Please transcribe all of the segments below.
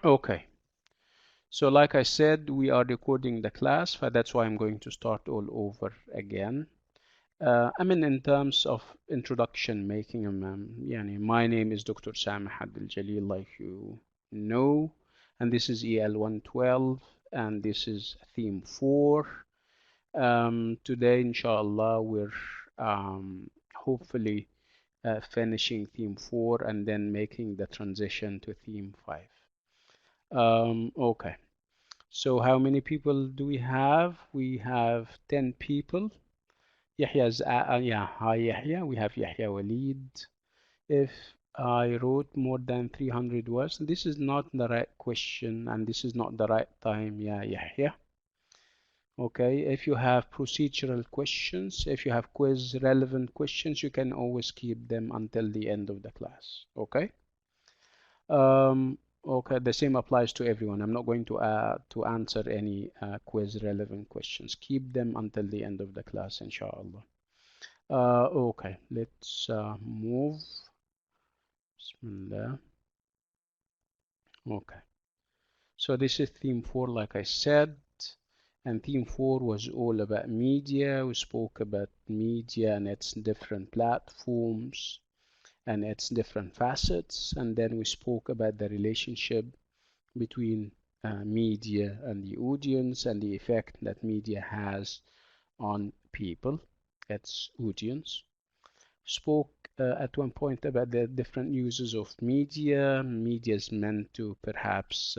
Okay, so like I said, we are recording the class, but that's why I'm going to start all over again. I mean, in terms of introduction, making يعني, my name is Dr. Sameh Abdel Jalil, like you know, and this is EL112, and this is theme 4. Today, inshallah, we're hopefully finishing theme 4 and then making the transition to theme 5. Okay, so how many people do we have? We have 10 people. Yahya's, yeah, hi Yahya. We have Yahya Walid. If I wrote more than 300 words, this is not the right question and this is not the right time, yeah, Yahya. Okay, if you have procedural questions, if you have quiz relevant questions, you can always keep them until the end of the class. Okay. Okay, the same applies to everyone. I'm not going to answer any quiz relevant questions. Keep them until the end of the class, inshallah. Okay, let's move. Bismillah. Okay, so this is theme 4, like I said, and theme 4 was all about media. We spoke about media and its different platforms and its different facets, and then we spoke about the relationship between media and the audience and the effect that media has on people, its audience. Spoke at one point about the different uses of media. Media is meant to perhaps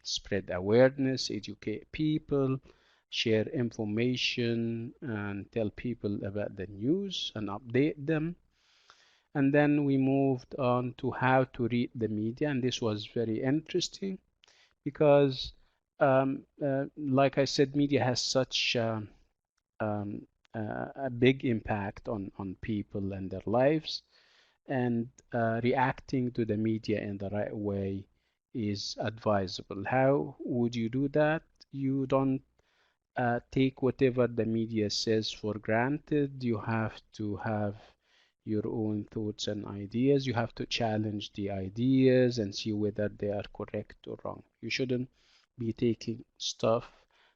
spread awareness, educate people, share information, and tell people about the news and update them. And then we moved on to how to read the media, and this was very interesting because, like I said, media has such um, a big impact on people and their lives, and reacting to the media in the right way is advisable. How would you do that? You don't take whatever the media says for granted. You have to have your own thoughts and ideas. You have to challenge the ideas and see whether they are correct or wrong. You shouldn't be taking stuff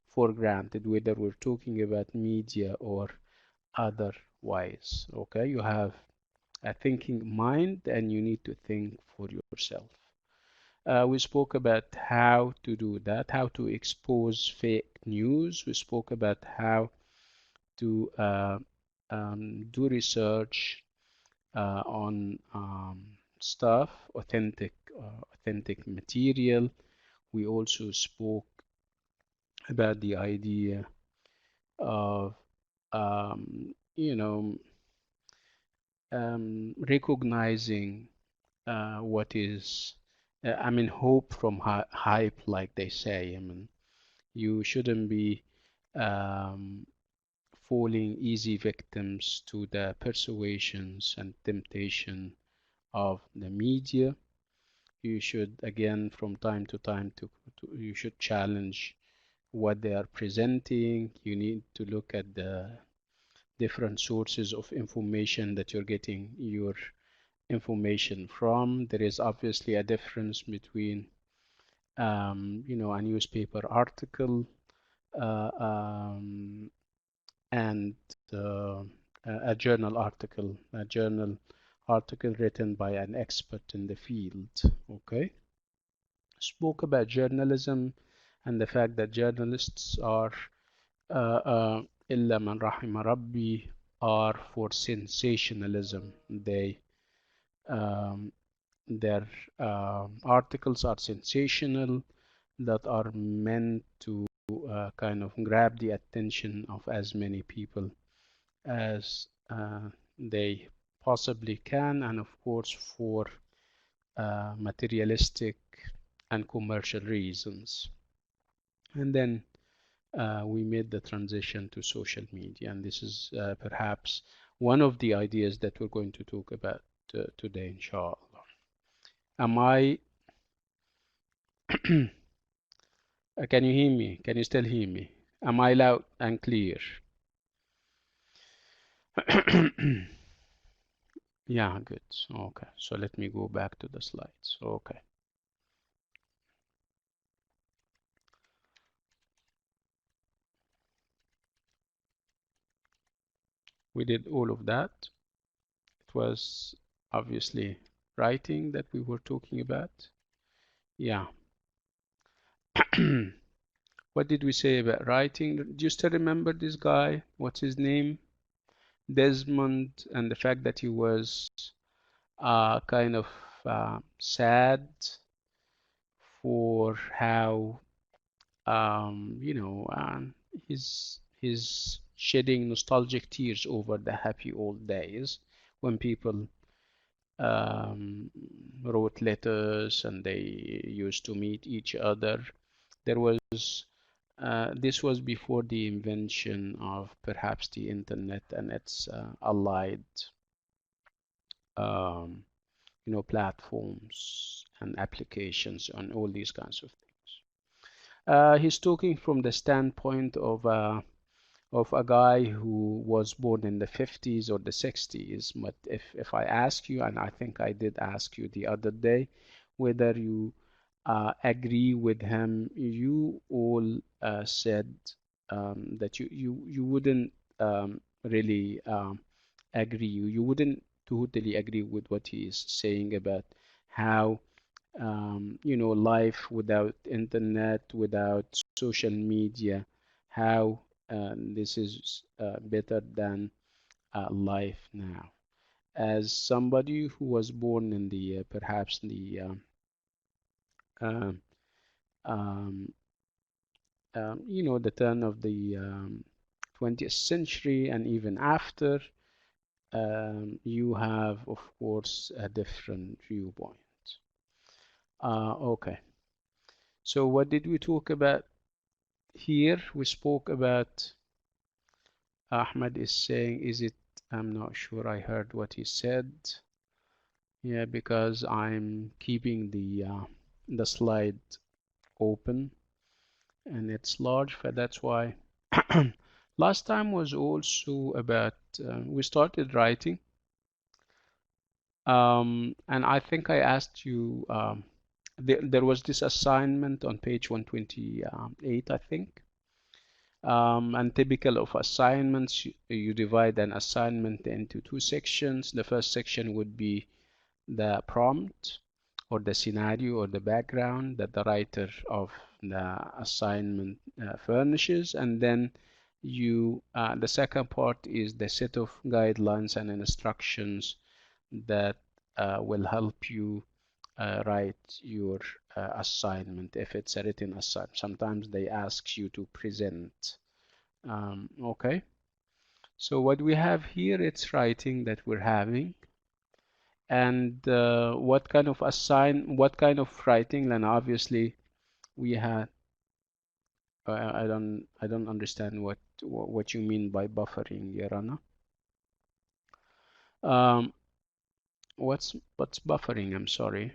for granted, whether we're talking about media or otherwise. Okay, you have a thinking mind and you need to think for yourself. We spoke about how to do that, how to expose fake news. We spoke about how to do research on stuff, authentic material. We also spoke about the idea of, you know, recognizing what is, I mean, hope from hype, like they say. I mean, you shouldn't be um, falling easy victims to the persuasions and temptation of the media. You should, again, from time to time, you should challenge what they are presenting. You need to look at the different sources of information that you're getting your information from. There is obviously a difference between, a newspaper article uh, um, and a journal article, written by an expert in the field. Okay, spoke about journalism and the fact that journalists are إلا من رحم ربي are for sensationalism. Um, their articles are sensational, that are meant to kind of grab the attention of as many people as they possibly can, and of course for materialistic and commercial reasons. And then we made the transition to social media, and this is perhaps one of the ideas that we're going to talk about today, inshallah. Am I can you hear me? Can you still hear me? Am I loud and clear? Yeah, good. Okay, so let me go back to the slides. Okay. We did all of that. It was obviously writing that we were talking about. Yeah. What did we say about writing? Do you still remember this guy? What's his name? Desmond, and the fact that he was kind of sad for how he's shedding nostalgic tears over the happy old days when people um, wrote letters and they used to meet each other. There was this was before the invention of perhaps the internet and its allied um, platforms and applications and all these kinds of things. He's talking from the standpoint of a guy who was born in the 50s or the 60s. But if I ask you, and I think I did ask you the other day, whether you agree with him, you all said that you wouldn't really agree. You wouldn't totally agree with what he is saying about how life without internet, without social media, how this is better than life now. As somebody who was born in the perhaps the um, um, the turn of the 20th century and even after, you have, of course, a different viewpoint. Okay. So what did we talk about here? We spoke about Ahmed is saying, is it? I'm not sure I heard what he said. Yeah, because I'm keeping the slide open and it's large, but that's why. Last time was also about we started writing, and I think I asked you. There was this assignment on page 128, I think. And typical of assignments, you divide an assignment into two sections. The first section would be the prompt or the scenario or the background that the writer of the assignment furnishes, and then the second part is the set of guidelines and instructions that will help you write your assignment if it's a written assignment. Sometimes they ask you to present. Okay, so what we have here, it's writing that we're having, and what kind of writing. Then obviously we had. I don't understand what you mean by buffering, Yarana. Um, what's buffering? I'm sorry.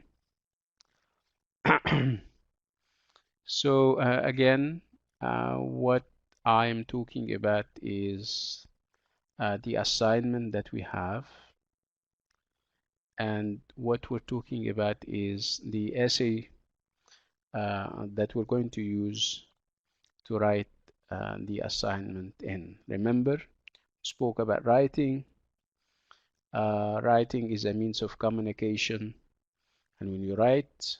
So again, what I'm talking about is the assignment that we have, and what we're talking about is the essay that we're going to use to write the assignment in. Remember, spoke about writing. Writing is a means of communication, and when you write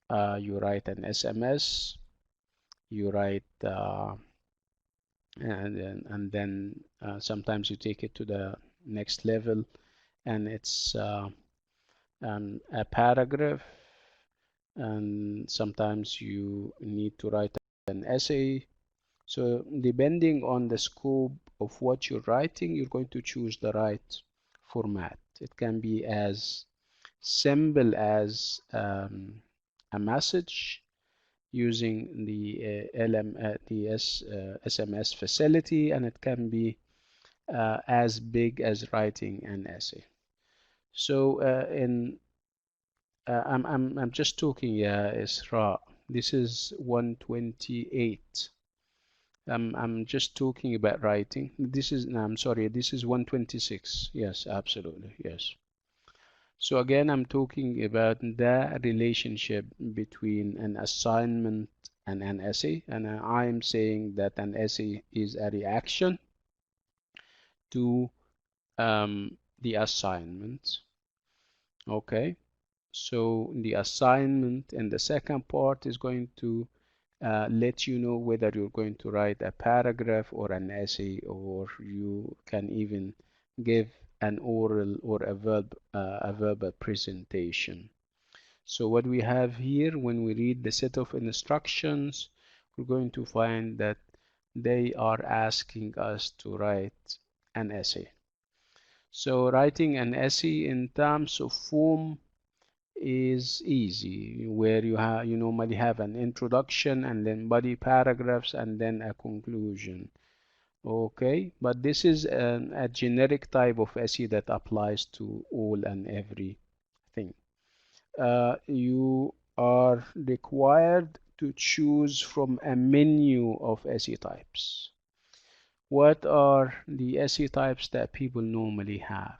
an SMS, you write and then sometimes you take it to the next level, and it's a paragraph, and sometimes you need to write an essay. So depending on the scope of what you're writing, you're going to choose the right format. It can be as simple as a message using the SMS facility, and it can be as big as writing an essay. So I'm just talking, Isra. This is 128. I'm just talking about writing. No, I'm sorry, this is 126. Yes, absolutely, yes. So again, I'm talking about the relationship between an assignment and an essay, and I'm saying that an essay is a reaction to the assignment. Okay, so the assignment in the second part is going to let you know whether you're going to write a paragraph or an essay, or you can even give an oral or a verbal presentation. So what we have here, when we read the set of instructions, we're going to find that they are asking us to write an essay. So writing an essay in terms of form is easy, where you normally have an introduction and then body paragraphs and then a conclusion. Okay, but this is a generic type of essay that applies to all and everything. You are required to choose from a menu of essay types. What are the essay types that people normally have?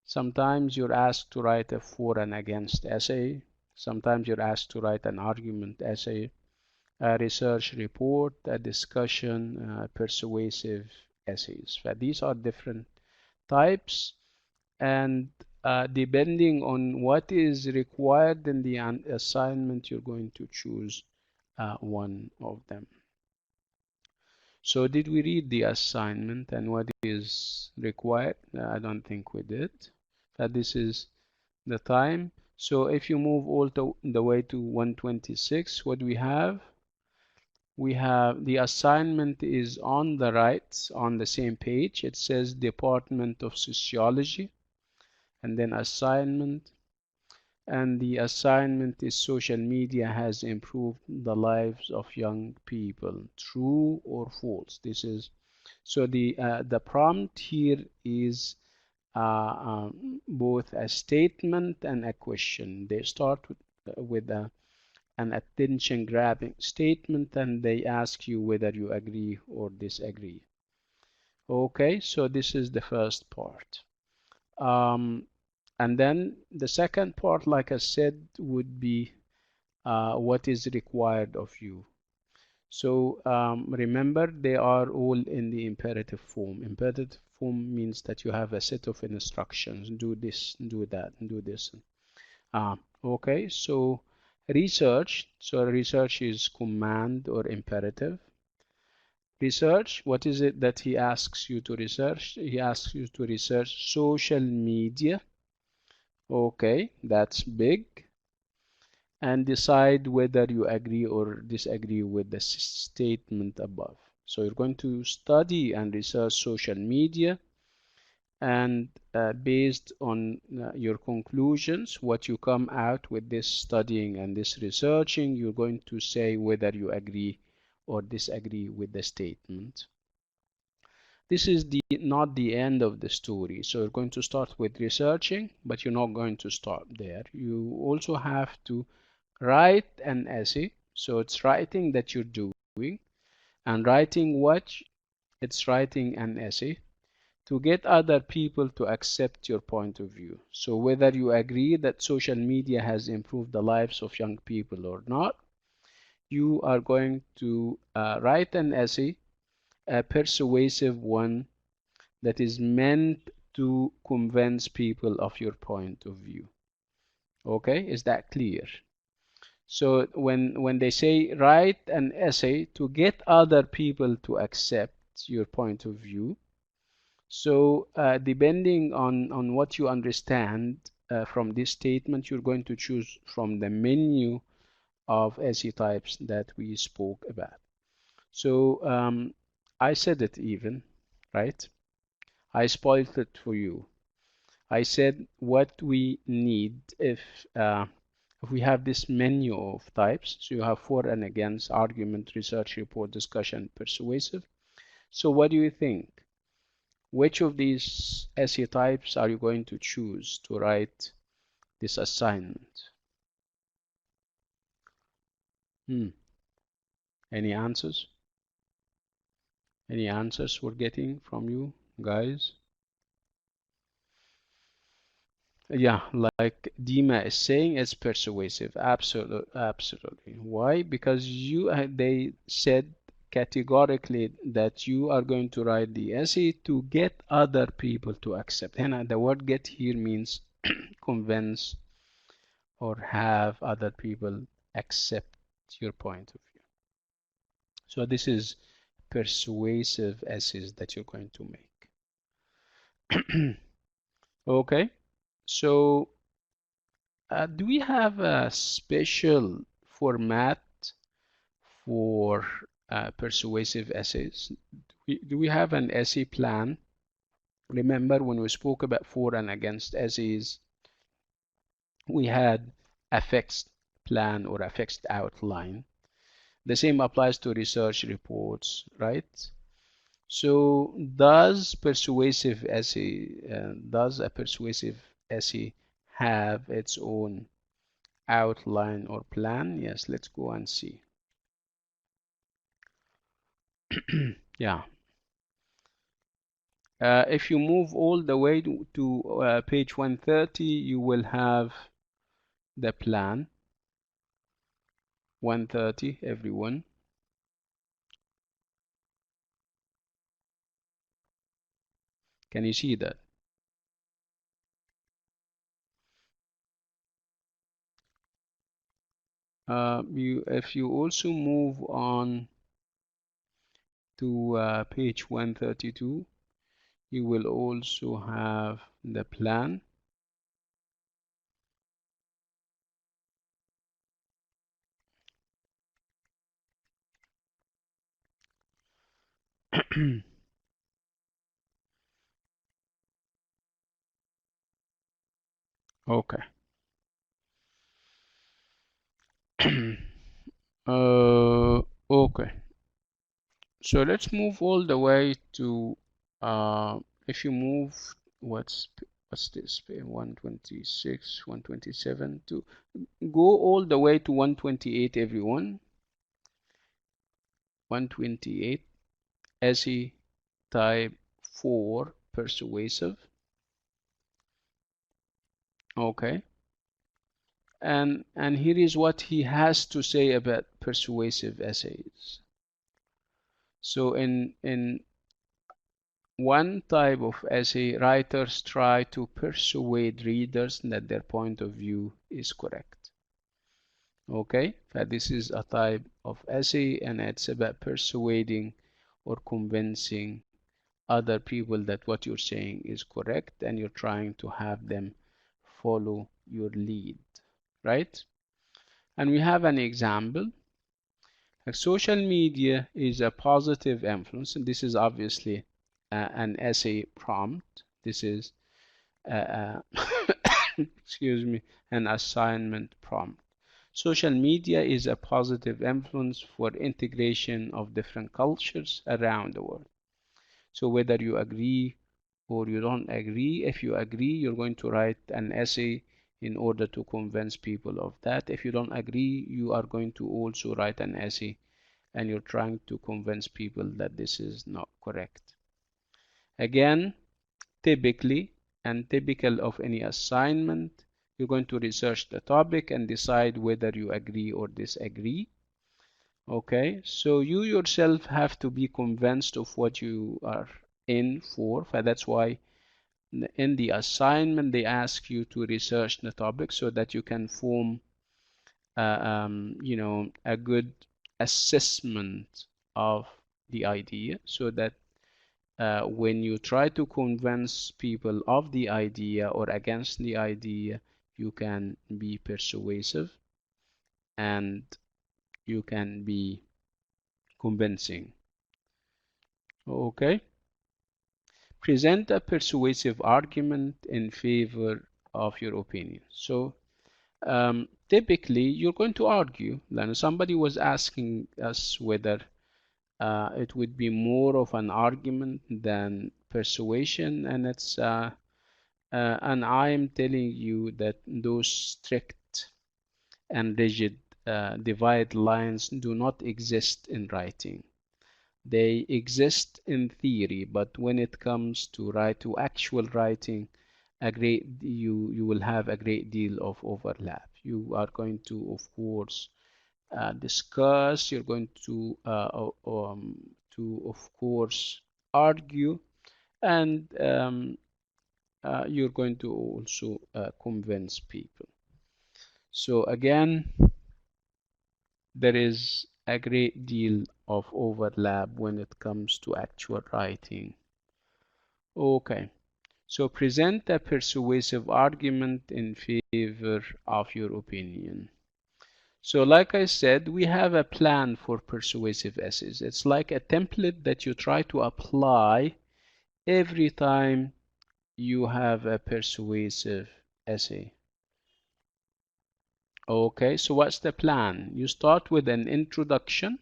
Sometimes you're asked to write a for and against essay. Sometimes you're asked to write an argument essay, a research report, a discussion, persuasive essays. But these are different types, and depending on what is required in the assignment, you're going to choose one of them. So did we read the assignment and what is required? I don't think we did. But this is the time. So if you move all the way to 126, what we have? We have the assignment is on the right, on the same page. It says Department of Sociology, and then assignment. And the assignment is social media has improved the lives of young people. True or false? This is so the prompt here is both a statement and a question. They start with an attention-grabbing statement, and they ask you whether you agree or disagree. Okay, so this is the first part. And then the second part, like I said, would be what is required of you. So remember, they are all in the imperative form. Imperative form means that you have a set of instructions. Do this, do that, do this. Okay, so research. So research is command or imperative. Research, what is it that he asks you to research? He asks you to research social media. Okay, that's big. And decide whether you agree or disagree with the statement above. So you're going to study and research social media, and based on your conclusions, what you come out with this studying and this researching, you're going to say whether you agree or disagree with the statement. This is not the end of the story. So you're going to start with researching, but you're not going to stop there. You also have to write an essay. So it's writing that you're doing, and writing what? It's writing an essay to get other people to accept your point of view. So whether you agree that social media has improved the lives of young people or not, you are going to write an essay, a persuasive one that is meant to convince people of your point of view. Okay, is that clear? So when they say write an essay to get other people to accept your point of view, so depending on what you understand from this statement, you're going to choose from the menu of essay types that we spoke about. So I said it even, right? I spoiled it for you. I said what we need if we have this menu of types. So you have for and against, argument, research, report, discussion, persuasive. So what do you think? Which of these essay types are you going to choose to write this assignment? Any answers? Any answers we're getting from you guys? Yeah, like Dima is saying, it's persuasive. Absolutely, absolutely. Why? Because they said categorically that you are going to write the essay to get other people to accept. And the word get here means convince or have other people accept your point of view. So this is persuasive essays that you're going to make. Okay, so do we have a special format for persuasive essays? Do we have an essay plan? Remember when we spoke about for and against essays, we had a fixed plan or a fixed outline. The same applies to research reports, right? So does a persuasive essay have its own outline or plan? Yes, let's go and see. Yeah. If you move all the way to page 130, you will have the plan. 130, everyone. Can you see that? If you also move on to page 132, you will also have the plan. Okay. Okay. So let's move all the way to if you move what's this 126, 127 to go all the way to 128, everyone. 128 essay type 4 persuasive. Okay. And here is what he has to say about persuasive essays. So in one type of essay, writers try to persuade readers that their point of view is correct. Okay, but this is a type of essay, and it's about persuading or convincing other people that what you're saying is correct, and you're trying to have them follow your lead, right? And we have an example. Social media is a positive influence, and this is obviously an essay prompt. This is excuse me, an assignment prompt. Social media is a positive influence for integration of different cultures around the world. So whether you agree or you don't agree, if you agree, you're going to write an essay in order to convince people of that. If you don't agree, you are going to also write an essay and you're trying to convince people that this is not correct. Again, typically and typical of any assignment, you're going to research the topic and decide whether you agree or disagree. Okay, so you yourself have to be convinced of what you are in for. That's why in the assignment they ask you to research the topic so that you can form a good assessment of the idea, so that when you try to convince people of the idea or against the idea, you can be persuasive and you can be convincing. Okay. Present a persuasive argument in favor of your opinion. So typically you're going to argue. Then somebody was asking us whether it would be more of an argument than persuasion, and and I am telling you that those strict and rigid divide lines do not exist in writing. They exist in theory, but when it comes to actual writing, you will have a great deal of overlap. You are going to, of course, discuss, you're going to of course argue, and you're going to also convince people. So again, there is a great deal of overlap when it comes to actual writing. Okay, so present a persuasive argument in favor of your opinion. So like I said, we have a plan for persuasive essays. It's like a template that you try to apply every time you have a persuasive essay. Okay, so what's the plan? You start with an introduction,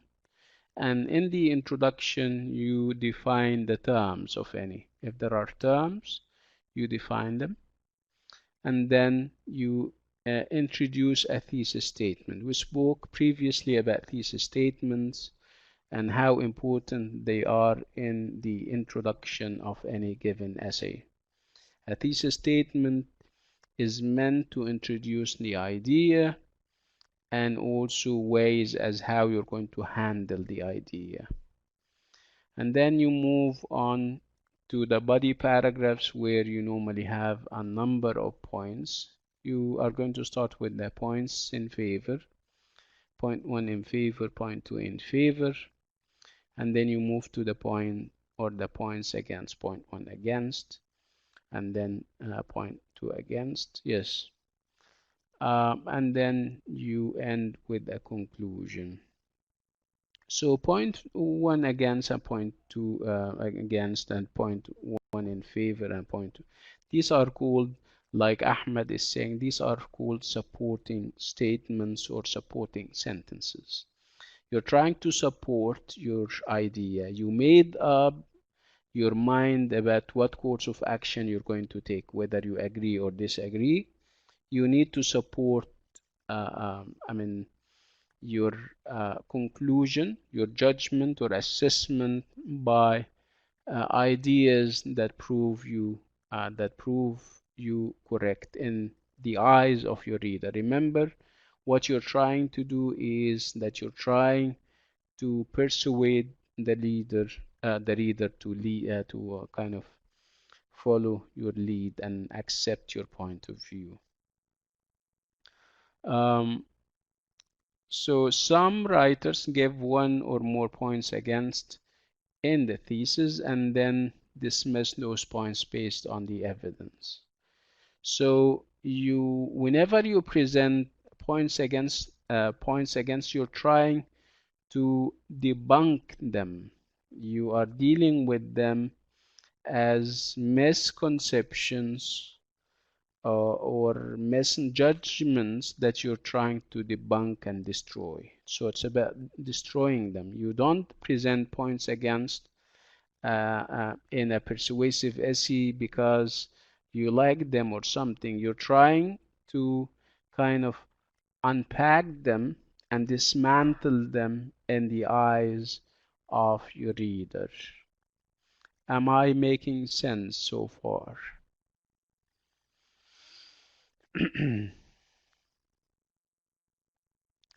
and in the introduction you define the terms of any. If there are terms, you define them, and then you introduce a thesis statement. We spoke previously about thesis statements and how important they are in the introduction of any given essay. A thesis statement is meant to introduce the idea and also ways as how you're going to handle the idea. And then you move on to the body paragraphs, where you normally have a number of points. You are going to start with the points in favor, point 1 in favor, point 2 in favor, and then you move to the point or the points against, point 1 against, and then point 2 against. Yes. And then you end with a conclusion. So point 1 against and point 2 against, and point 1 in favor and point 2. These are called, like Ahmed is saying, these are called supporting statements or supporting sentences. You're trying to support your idea. You made up your mind about what course of action you're going to take, whether you agree or disagree. You need to support, your conclusion, your judgment or assessment by ideas that prove you correct in the eyes of your reader. Remember, what you're trying to do is that you're trying to persuade the reader to kind of follow your lead and accept your point of view. So some writers give 1 or more points against in the thesis and then dismiss those points based on the evidence. So whenever you present points against, you're trying to debunk them. You are dealing with them as misconceptions or misjudgments that you're trying to debunk and destroy. So it's about destroying them. You don't present points against in a persuasive essay because you like them or something. You're trying to kind of unpack them and dismantle them in the eyes of your reader. Am I making sense so far?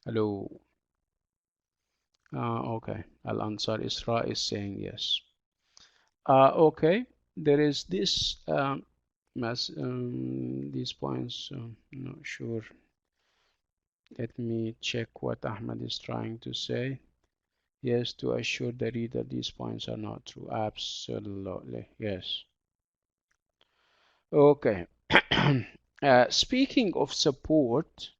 Hello. Okay. Al-Ansar Isra is saying yes. Okay. There is this these points. Not sure. Let me check what Ahmed is trying to say. Yes, to assure the reader these points are not true. Absolutely. Yes. Okay. Speaking of support,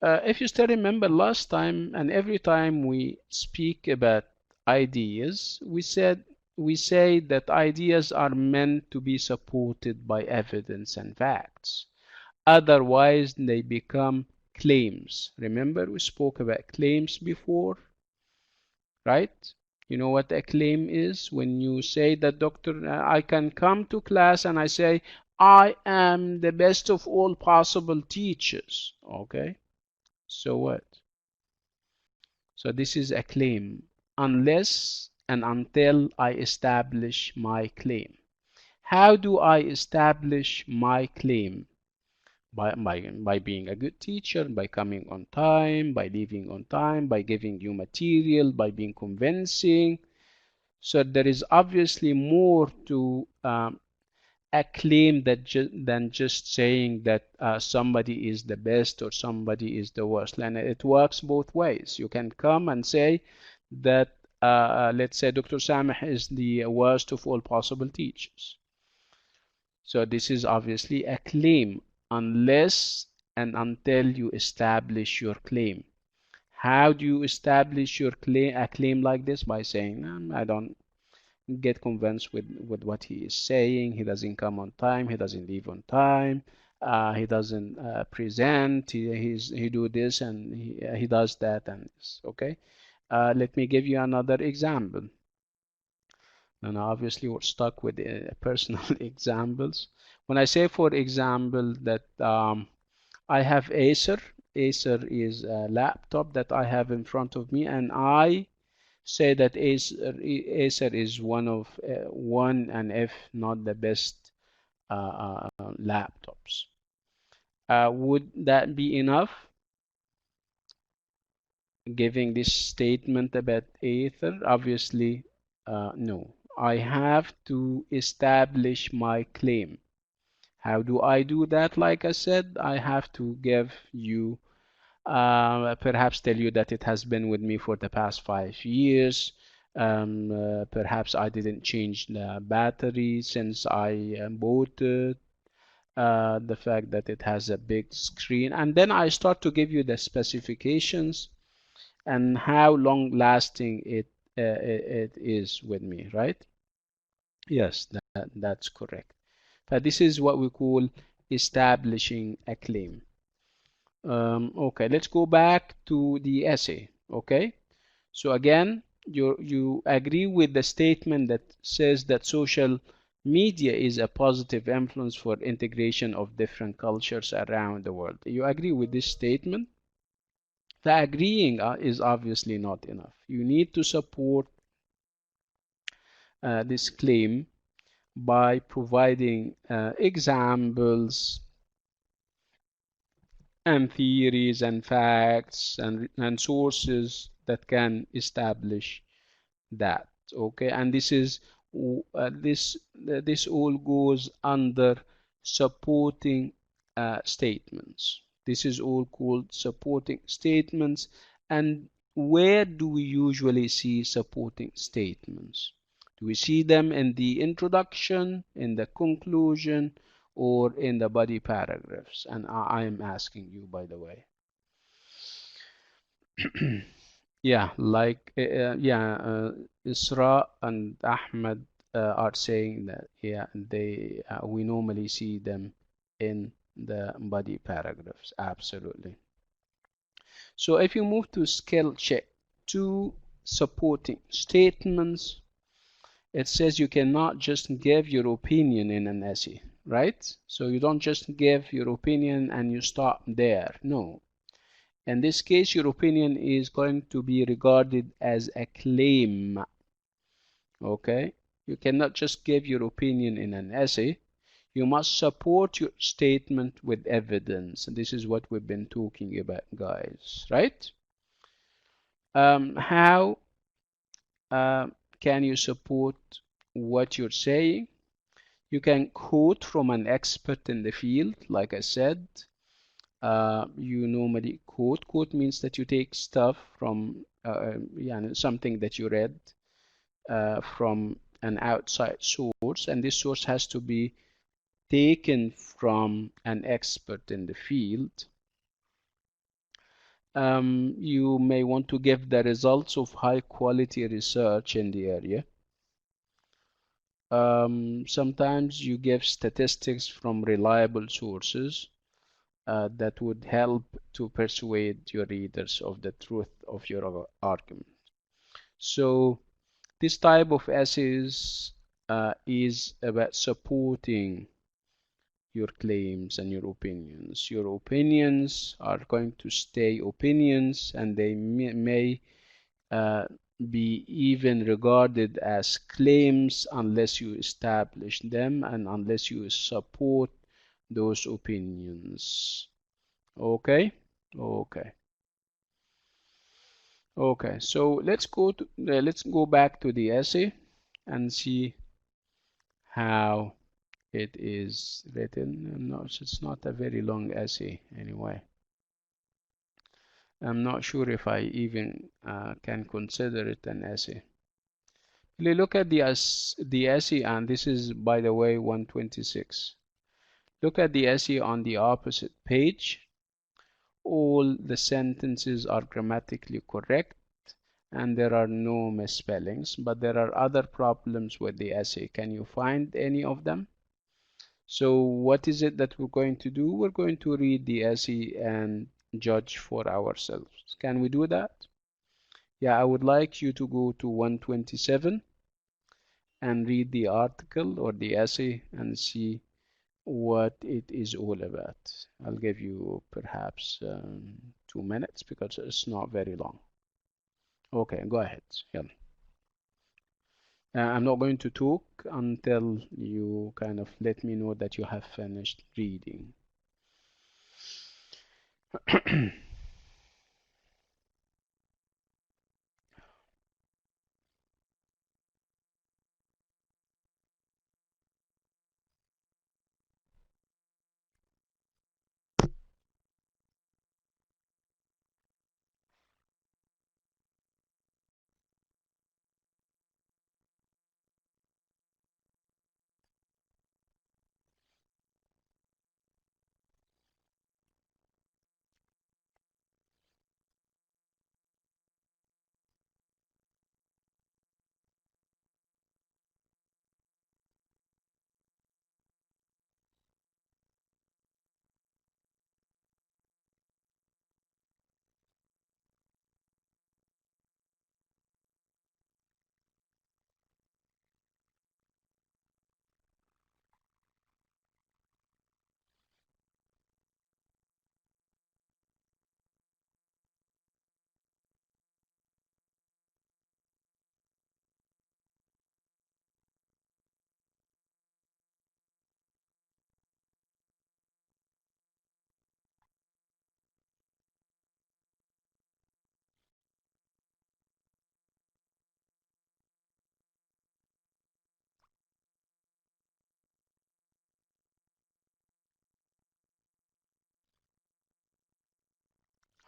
if you still remember last time and every time we speak about ideas, we say that ideas are meant to be supported by evidence and facts. Otherwise, they become claims. Remember, we spoke about claims before, right? You know what a claim is? When you say that, doctor, I can come to class and I say, I am the best of all possible teachers. Okay, so what? So this is a claim, unless and until I establish my claim. How do I establish my claim? by being a good teacher, by coming on time, by leaving on time, by giving you material, by being convincing. So there is obviously more to a claim than just saying that somebody is the best or somebody is the worst. And it works both ways. You can come and say that, let's say, Dr. Sameh is the worst of all possible teachers. So this is obviously a claim, unless and until you establish your claim. How do you establish your claim, a claim like this? By saying, I don't get convinced with what he is saying. He doesn't come on time. He doesn't leave on time. He doesn't present. He do this and he does that and this. Okay. Let me give you another example. And obviously we're stuck with personal examples. When I say, for example, that I have Acer. Acer is a laptop that I have in front of me, and I say that Acer is one and if not the best laptops. Would that be enough? Giving this statement about Acer? Obviously, no. I have to establish my claim. How do I do that? Like I said, I have to give you perhaps tell you that it has been with me for the past 5 years. Perhaps I didn't change the battery since I bought it. The fact that it has a big screen, and then I start to give you the specifications and how long lasting it is with me, right? Yes, that's correct. But this is what we call establishing a claim. Okay, let's go back to the essay. Okay, so again, you agree with the statement that says that social media is a positive influence for integration of different cultures around the world. You agree with this statement? The agreeing is obviously not enough. You need to support this claim by providing examples and theories and facts and sources that can establish that. Okay, and this all goes under supporting statements. This is all called supporting statements. And where do we usually see supporting statements? Do we see them in the introduction, in the conclusion, or in the body paragraphs? And I am asking you, by the way. Yeah, like Isra and Ahmed are saying that, yeah, they we normally see them in the body paragraphs. Absolutely. So if you move to skill check 2, supporting statements, it says you cannot just give your opinion in an essay, right? So you don't just give your opinion and you stop there. No. In this case, your opinion is going to be regarded as a claim. Okay? You cannot just give your opinion in an essay. You must support your statement with evidence. And this is what we've been talking about, guys, right? How can you support what you're saying? You can quote from an expert in the field, like I said. You normally quote. Quote means that you take stuff from something that you read from an outside source, and this source has to be taken from an expert in the field. You may want to give the results of high quality research in the area. Sometimes you give statistics from reliable sources that would help to persuade your readers of the truth of your argument. So this type of essays is about supporting your claims and your opinions. Your opinions are going to stay opinions, and they may be even regarded as claims unless you establish them and unless you support those opinions. Okay, okay, okay. So let's go back to the essay and see how it is written. It's not a very long essay anyway. I'm not sure if I even can consider it an essay. Look at the essay, and this is, by the way, 126. Look at the essay on the opposite page. All the sentences are grammatically correct and there are no misspellings, but there are other problems with the essay. Can you find any of them? So what is it that we're going to do? We're going to read the essay and judge for ourselves. Can we do that? Yeah, I would like you to go to 127 and read the article or the essay and see what it is all about. I'll give you perhaps 2 minutes because it's not very long. Okay, go ahead. Yeah. I'm not going to talk until you kind of let me know that you have finished reading.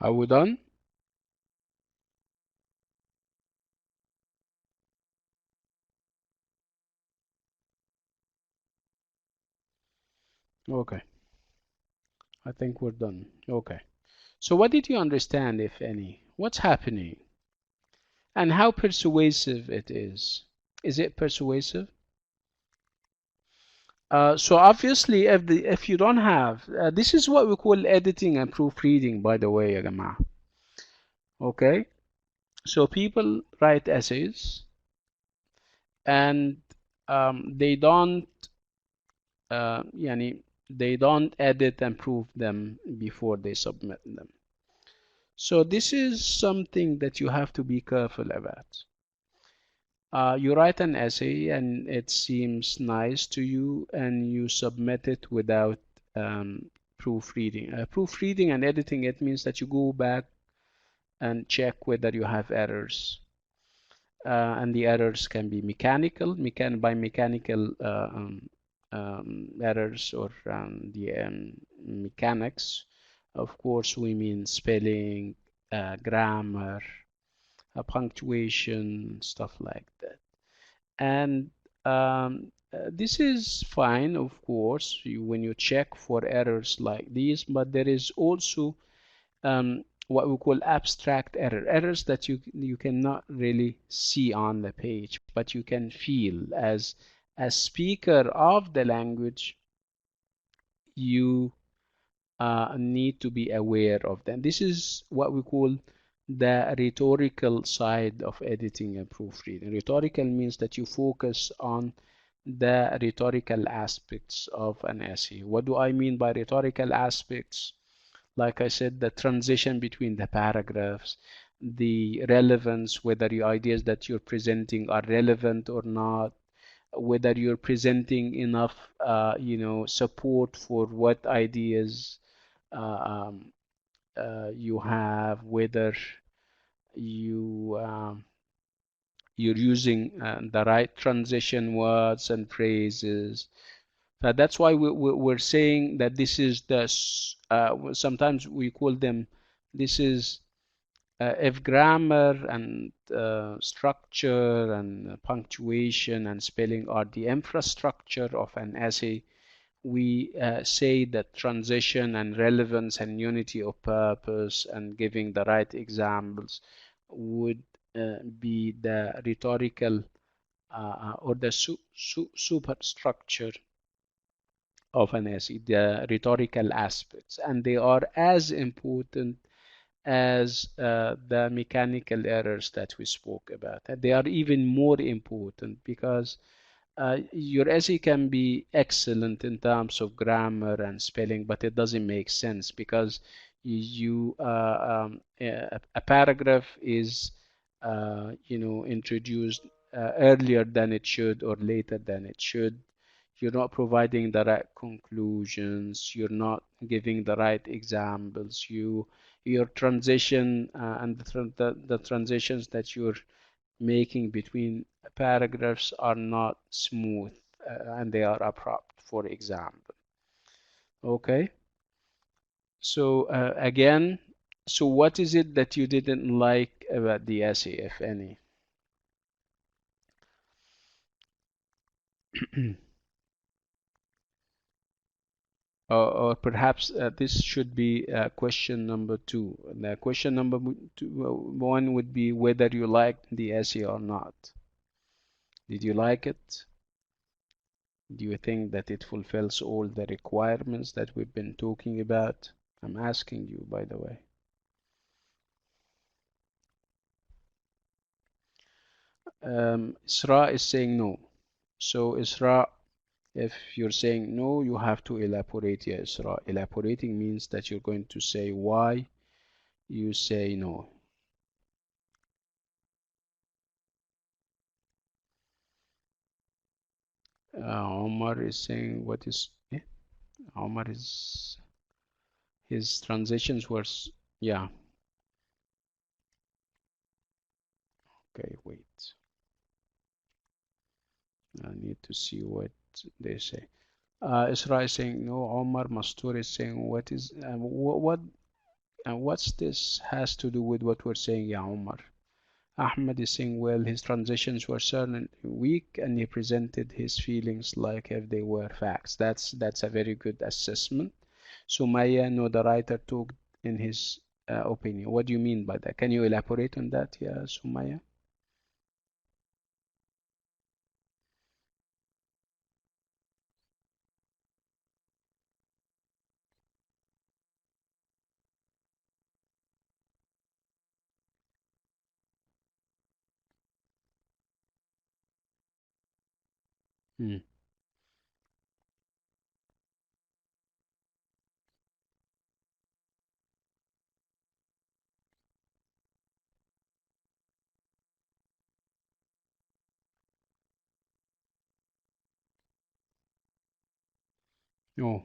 Are we done? Okay, I think we're done. Okay. So what did you understand, if any? What's happening? And how persuasive it is? Is it persuasive? So obviously, if you don't have, this is what we call editing and proofreading, by the way, ya jamaa. Okay, so people write essays and they don't, yani, they don't edit and proof them before they submit them. So this is something that you have to be careful about. You write an essay and it seems nice to you and you submit it without proofreading. Proofreading and editing, it means that you go back and check whether you have errors. And the errors can be mechanical, by mechanical errors or the mechanics. Of course, we mean spelling, grammar, punctuation, stuff like that. And this is fine, of course, when you check for errors like these, but there is also what we call abstract errors that you cannot really see on the page, but you can feel as a speaker of the language. You need to be aware of them. This is what we call the rhetorical side of editing and proofreading. Rhetorical means that you focus on the rhetorical aspects of an essay. What do I mean by rhetorical aspects? Like I said, the transition between the paragraphs, the relevance, whether your ideas that you're presenting are relevant or not, whether you're presenting enough, support for what ideas uh, um, you have, whether you you're using the right transition words and phrases. That's why we're saying that this is the sometimes we call them, this is if grammar and structure and punctuation and spelling are the infrastructure of an essay, we say that transition and relevance and unity of purpose and giving the right examples would be the rhetorical or the superstructure of an essay, the rhetorical aspects, and they are as important as the mechanical errors that we spoke about. They are even more important because your essay can be excellent in terms of grammar and spelling, but it doesn't make sense because a paragraph is introduced earlier than it should or later than it should. You're not providing the right conclusions. You're not giving the right examples. Your transition and the transitions that you're making between paragraphs are not smooth and they are abrupt, for example. Okay, so again, so what is it that you didn't like about the essay, if any? Or perhaps this should be question number two. The question number one would be whether you liked the essay or not. Did you like it? Do you think that it fulfills all the requirements that we've been talking about? I'm asking you, by the way. Isra is saying no. So Isra, if you're saying no, you have to elaborate. Yeah, Isra. Elaborating means that you're going to say why you say no. Omar is saying what is Omar is his transitions were yeah. Okay, wait. I need to see what they say. Isra is saying no. Omar Mastur is saying what is what's this has to do with what we're saying, yeah, Omar. Ahmed is saying, well, his transitions were certainly weak and he presented his feelings like if they were facts. That's a very good assessment. Sumaya, no, the writer took in his opinion. What do you mean by that? Can you elaborate on that, yeah, Sumaya? Hmm. Oh,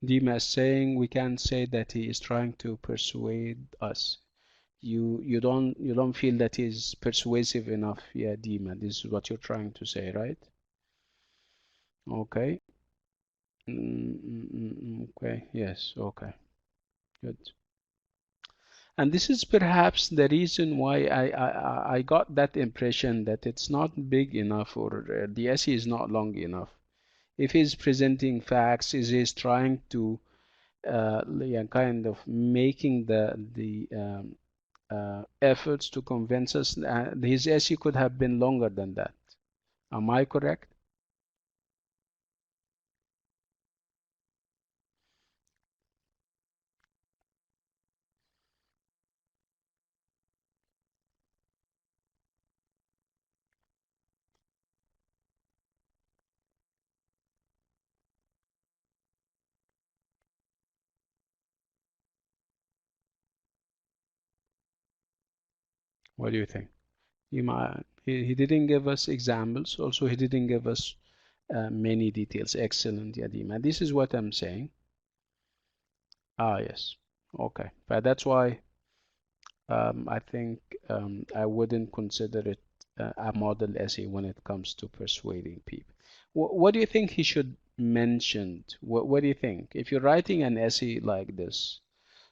Dima is saying we can say that he is trying to persuade us. You don't feel that he's persuasive enough, yeah, Dima. This is what you're trying to say, right? Okay. Okay. Yes. Okay. Good. And this is perhaps the reason why I got that impression that it's not big enough or the essay is not long enough. If he's presenting facts, is he's trying to yeah, kind of making the efforts to convince us. His essay could have been longer than that. Am I correct? What do you think? He didn't give us examples. Also, he didn't give us many details. Excellent, Yadima. This is what I'm saying. Yes. Okay. But that's why I think I wouldn't consider it a model essay when it comes to persuading people. What do you think he should mention? What do you think? If you're writing an essay like this,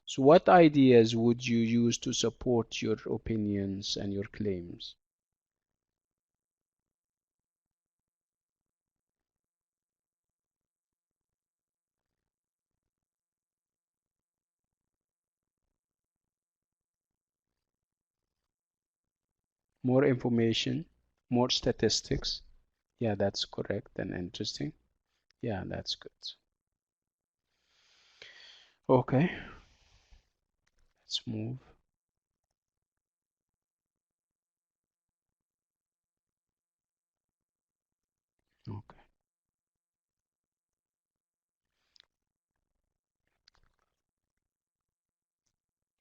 so what ideas would you use to support your opinions and your claims? More information, more statistics. Yeah, that's correct and interesting. Yeah, that's good. Okay, let's move. Okay.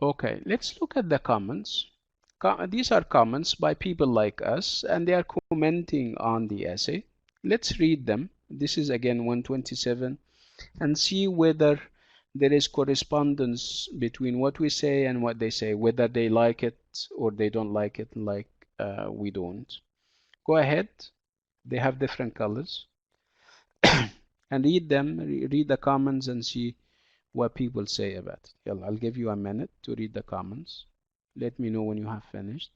Okay, let's look at the comments. These are comments by people like us, and they are commenting on the essay. Let's read them. This is again 127, and see whether there is correspondence between what we say and what they say, whether they like it or they don't like it like we don't. Go ahead. They have different colors. And read them, read the comments and see what people say about it. Yalla, I'll give you a minute to read the comments. Let me know when you have finished.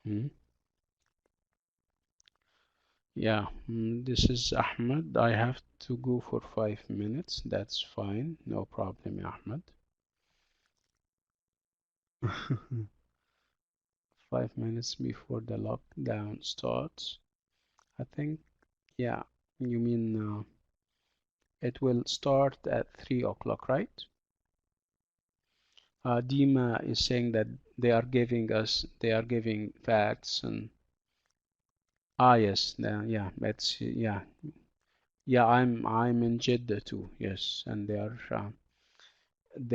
Hmm? Yeah, this is Ahmed. I have to go for 5 minutes. That's fine. No problem, Ahmed. 5 minutes before the lockdown starts. I think, yeah, you mean it will start at 3 o'clock, right? Dima is saying that they are giving facts and yes, yeah, that's yeah, yeah. I'm in Jeddah too. Yes, and they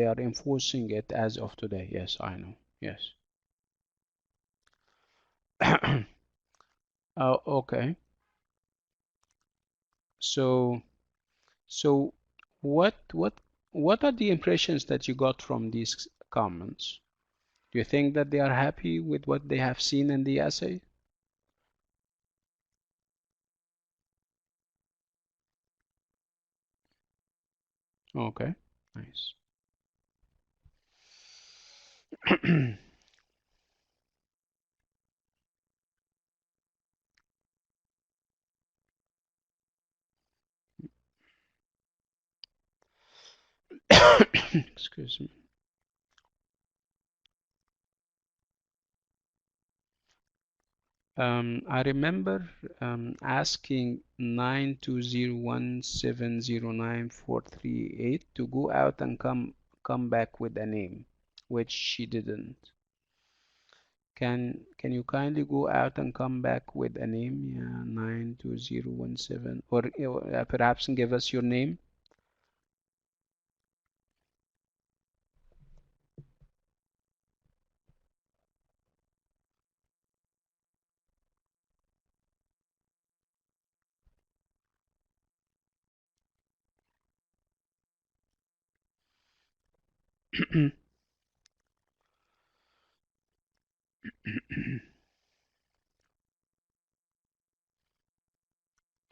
are enforcing it as of today. Yes, I know. Yes. Okay. So so what what are the impressions that you got from these comments? Do you think that they are happy with what they have seen in the essay? Okay, nice. Excuse me. I remember asking 920170943 to go out and come back with a name, which she didn't. Can you kindly go out and come back with a name? Yeah, 92017, or perhaps give us your name.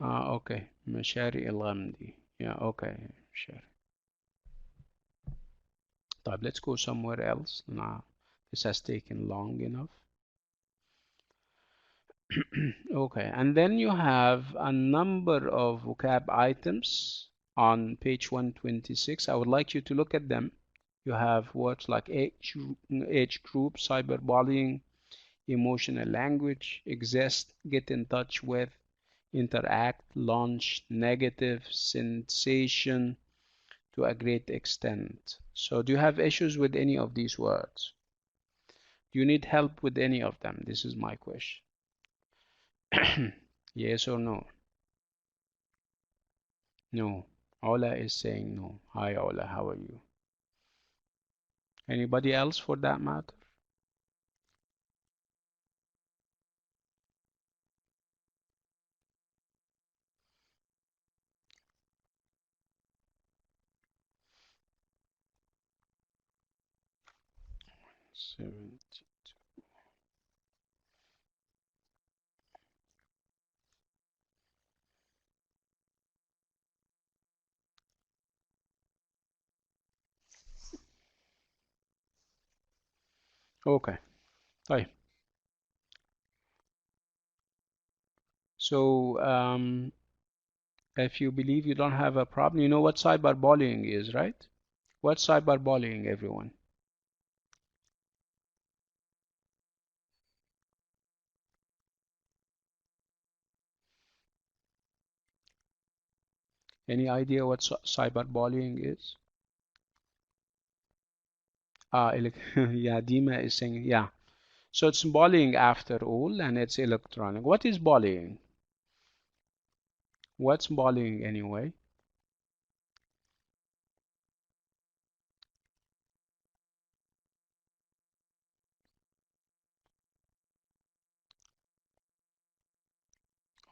Okay, مشاري الغامدي. Yeah, okay, sure. طيب, let's go somewhere else. Now, this has taken long enough. Okay, and then you have a number of vocab items on page 126. I would like you to look at them. You have words like age group, cyberbullying, emotional language, exist, get in touch with, interact, launch, negative, sensation, to a great extent. So do you have issues with any of these words? Do you need help with any of them? This is my question. Yes or no? No. Ola is saying no. Hi Ola, how are you? Anybody else for that matter? Seven. Okay. طيب. So if you believe you don't have a problem, you know what cyberbullying is, right? What's cyberbullying, everyone? Any idea what cyberbullying is? Yeah, Dima is saying, yeah. So it's bullying after all, and it's electronic. What is bullying? What's bullying anyway?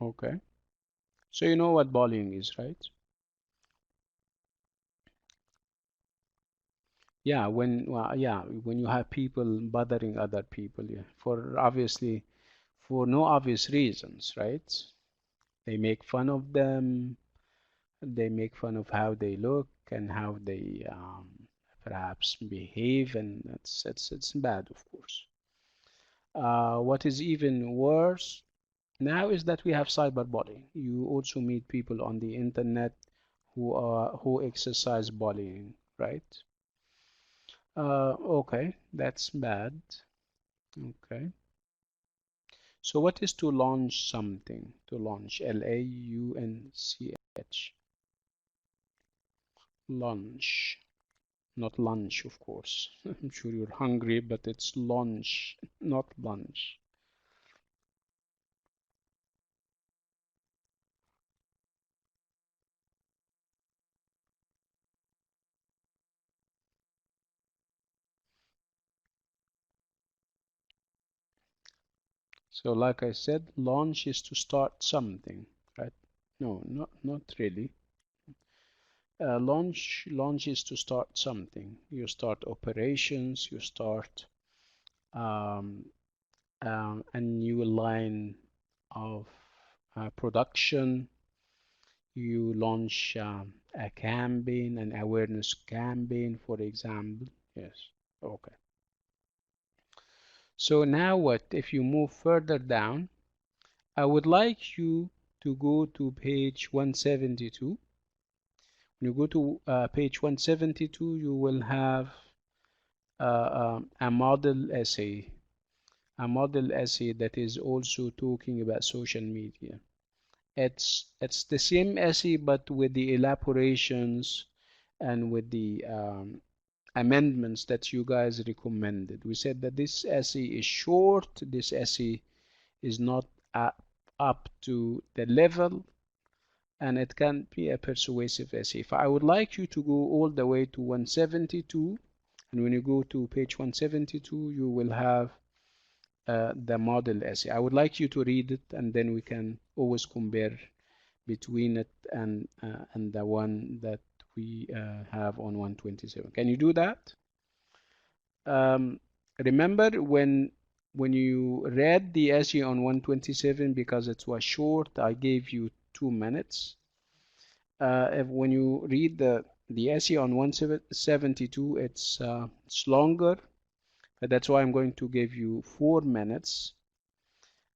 Okay. So you know what bullying is, right? Yeah, when you have people bothering other people, yeah, for no obvious reasons, right? They make fun of them, they make fun of how they look and how they perhaps behave, and it's bad, of course. What is even worse now is that we have cyberbullying. You also meet people on the internet who exercise bullying, right? Okay, that's bad. Okay. So what is to launch something? To launch, Launch. Launch, not lunch, of course. I'm sure you're hungry, but it's launch, not lunch. So like I said, launch is to start something, right? No, not really. Launch is to start something. You start operations, you start um, a new line of production. You launch a campaign, an awareness campaign, for example. Yes. Okay. So now what? If you move further down, I would like you to go to page 172. When you go to page 172, you will have a model essay, that is also talking about social media. It's the same essay, but with the elaborations and with the amendments that you guys recommended. We said that this essay is short, this essay is not up to the level, and it can be a persuasive essay. If I would like you to go all the way to 172, and when you go to page 172, you will have the model essay. I would like you to read it, and then we can always compare between it and the one that we have on 127. Can you do that? Um, remember when you read the essay on 127, because it was short, I gave you 2 minutes. When you read the essay on 172, it's longer. That's why I'm going to give you 4 minutes,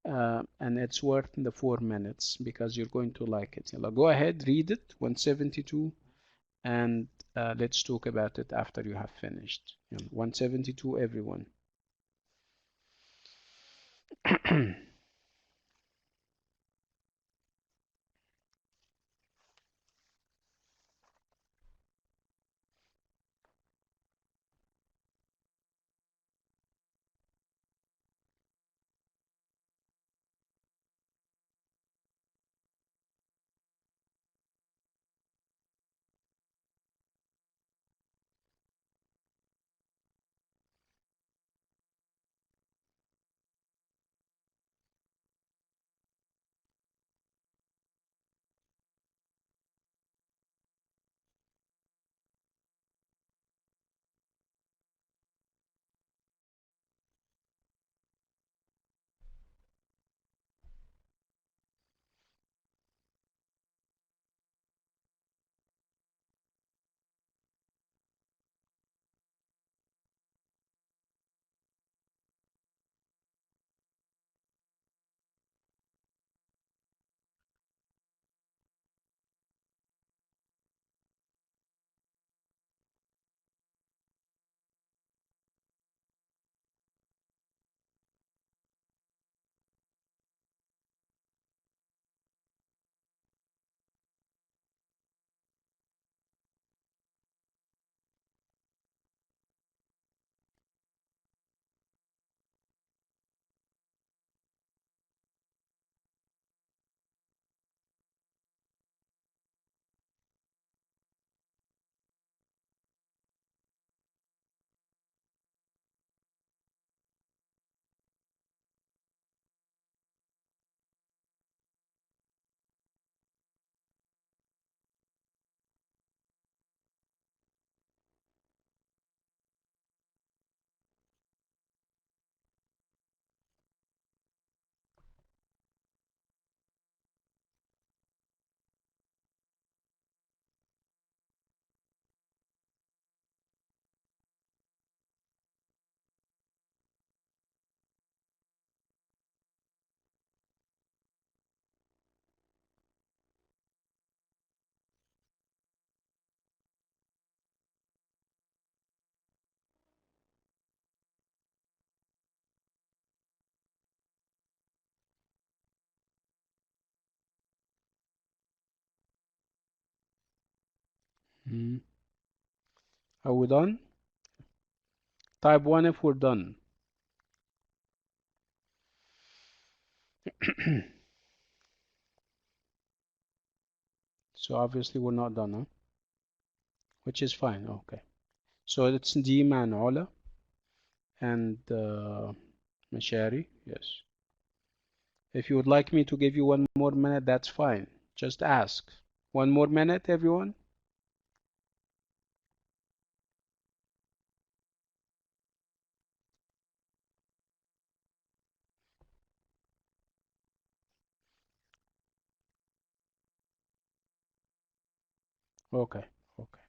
and it's worth the 4 minutes because you're going to like it. Go ahead, read it, 172, and let's talk about it after you have finished. 172, everyone. Hmm. Are we done? Type 1 if we're done. So obviously we're not done, huh? Which is fine. Okay. So it's Dima and Ola and Mashari. Yes. If you would like me to give you 1 more minute, that's fine. Just ask. 1 more minute, everyone? Okay. Okay.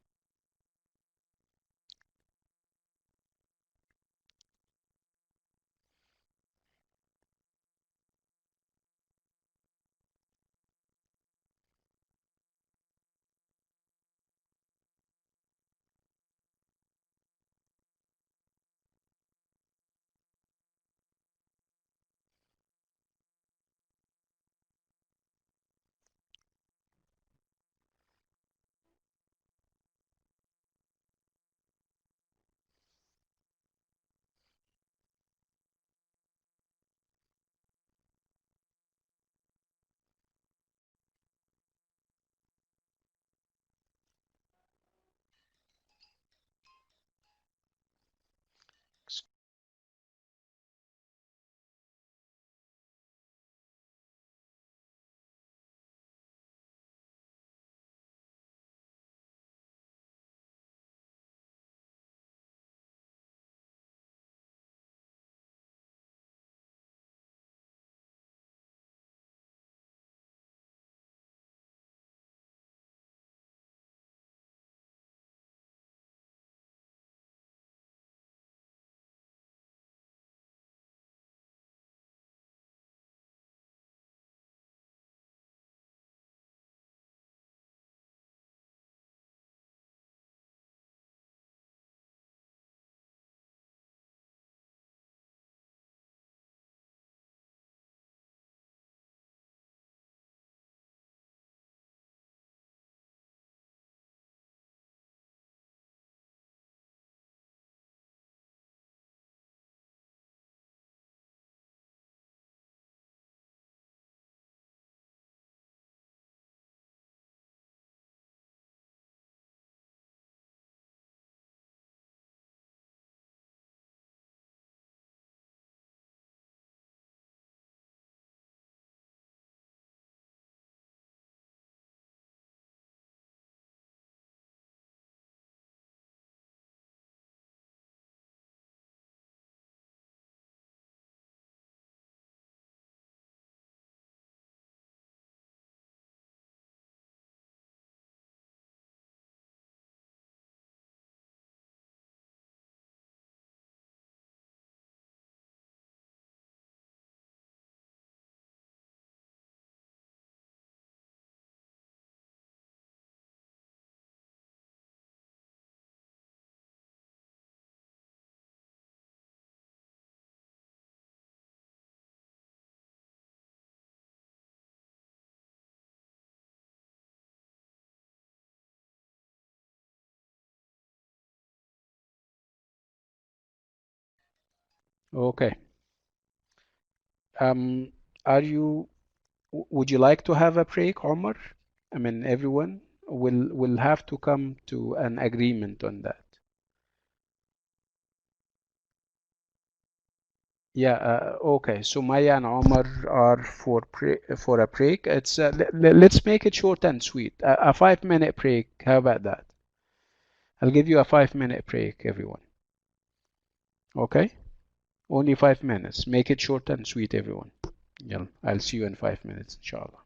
Okay. Um, would you like to have a break, Omar? I mean, everyone will have to come to an agreement on that. Yeah, okay. So Maya and Omar are for a break. It's let's make it short and sweet. A 5 minute break. How about that? I'll give you a 5 minute break, everyone. Okay? Only 5 minutes. Make it short and sweet, everyone. Yeah, I'll see you in 5 minutes, inshallah.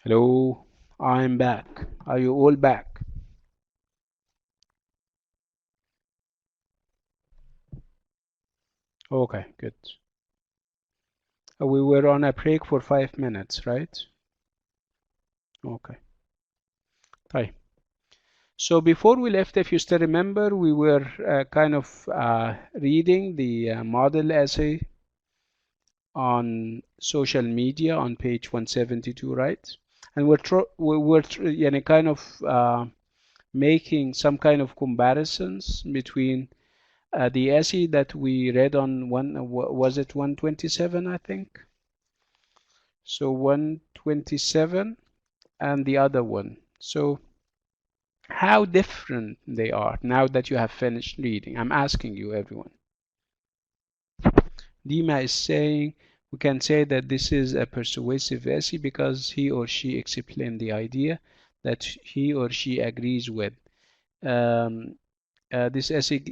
Hello, I'm back. Are you all back? Okay, good. We were on a break for 5 minutes, right? Okay. Hi. So before we left, if you still remember, we were kind of reading the model essay on social media on page 172, right? And we're kind of making some kind of comparisons between the essay that we read on was it 127, I think? So 127 and the other one. So how different they are now that you have finished reading. I'm asking you, everyone. Dima is saying we can say that this is a persuasive essay because he or she explained the idea that he or she agrees with. Um, this essay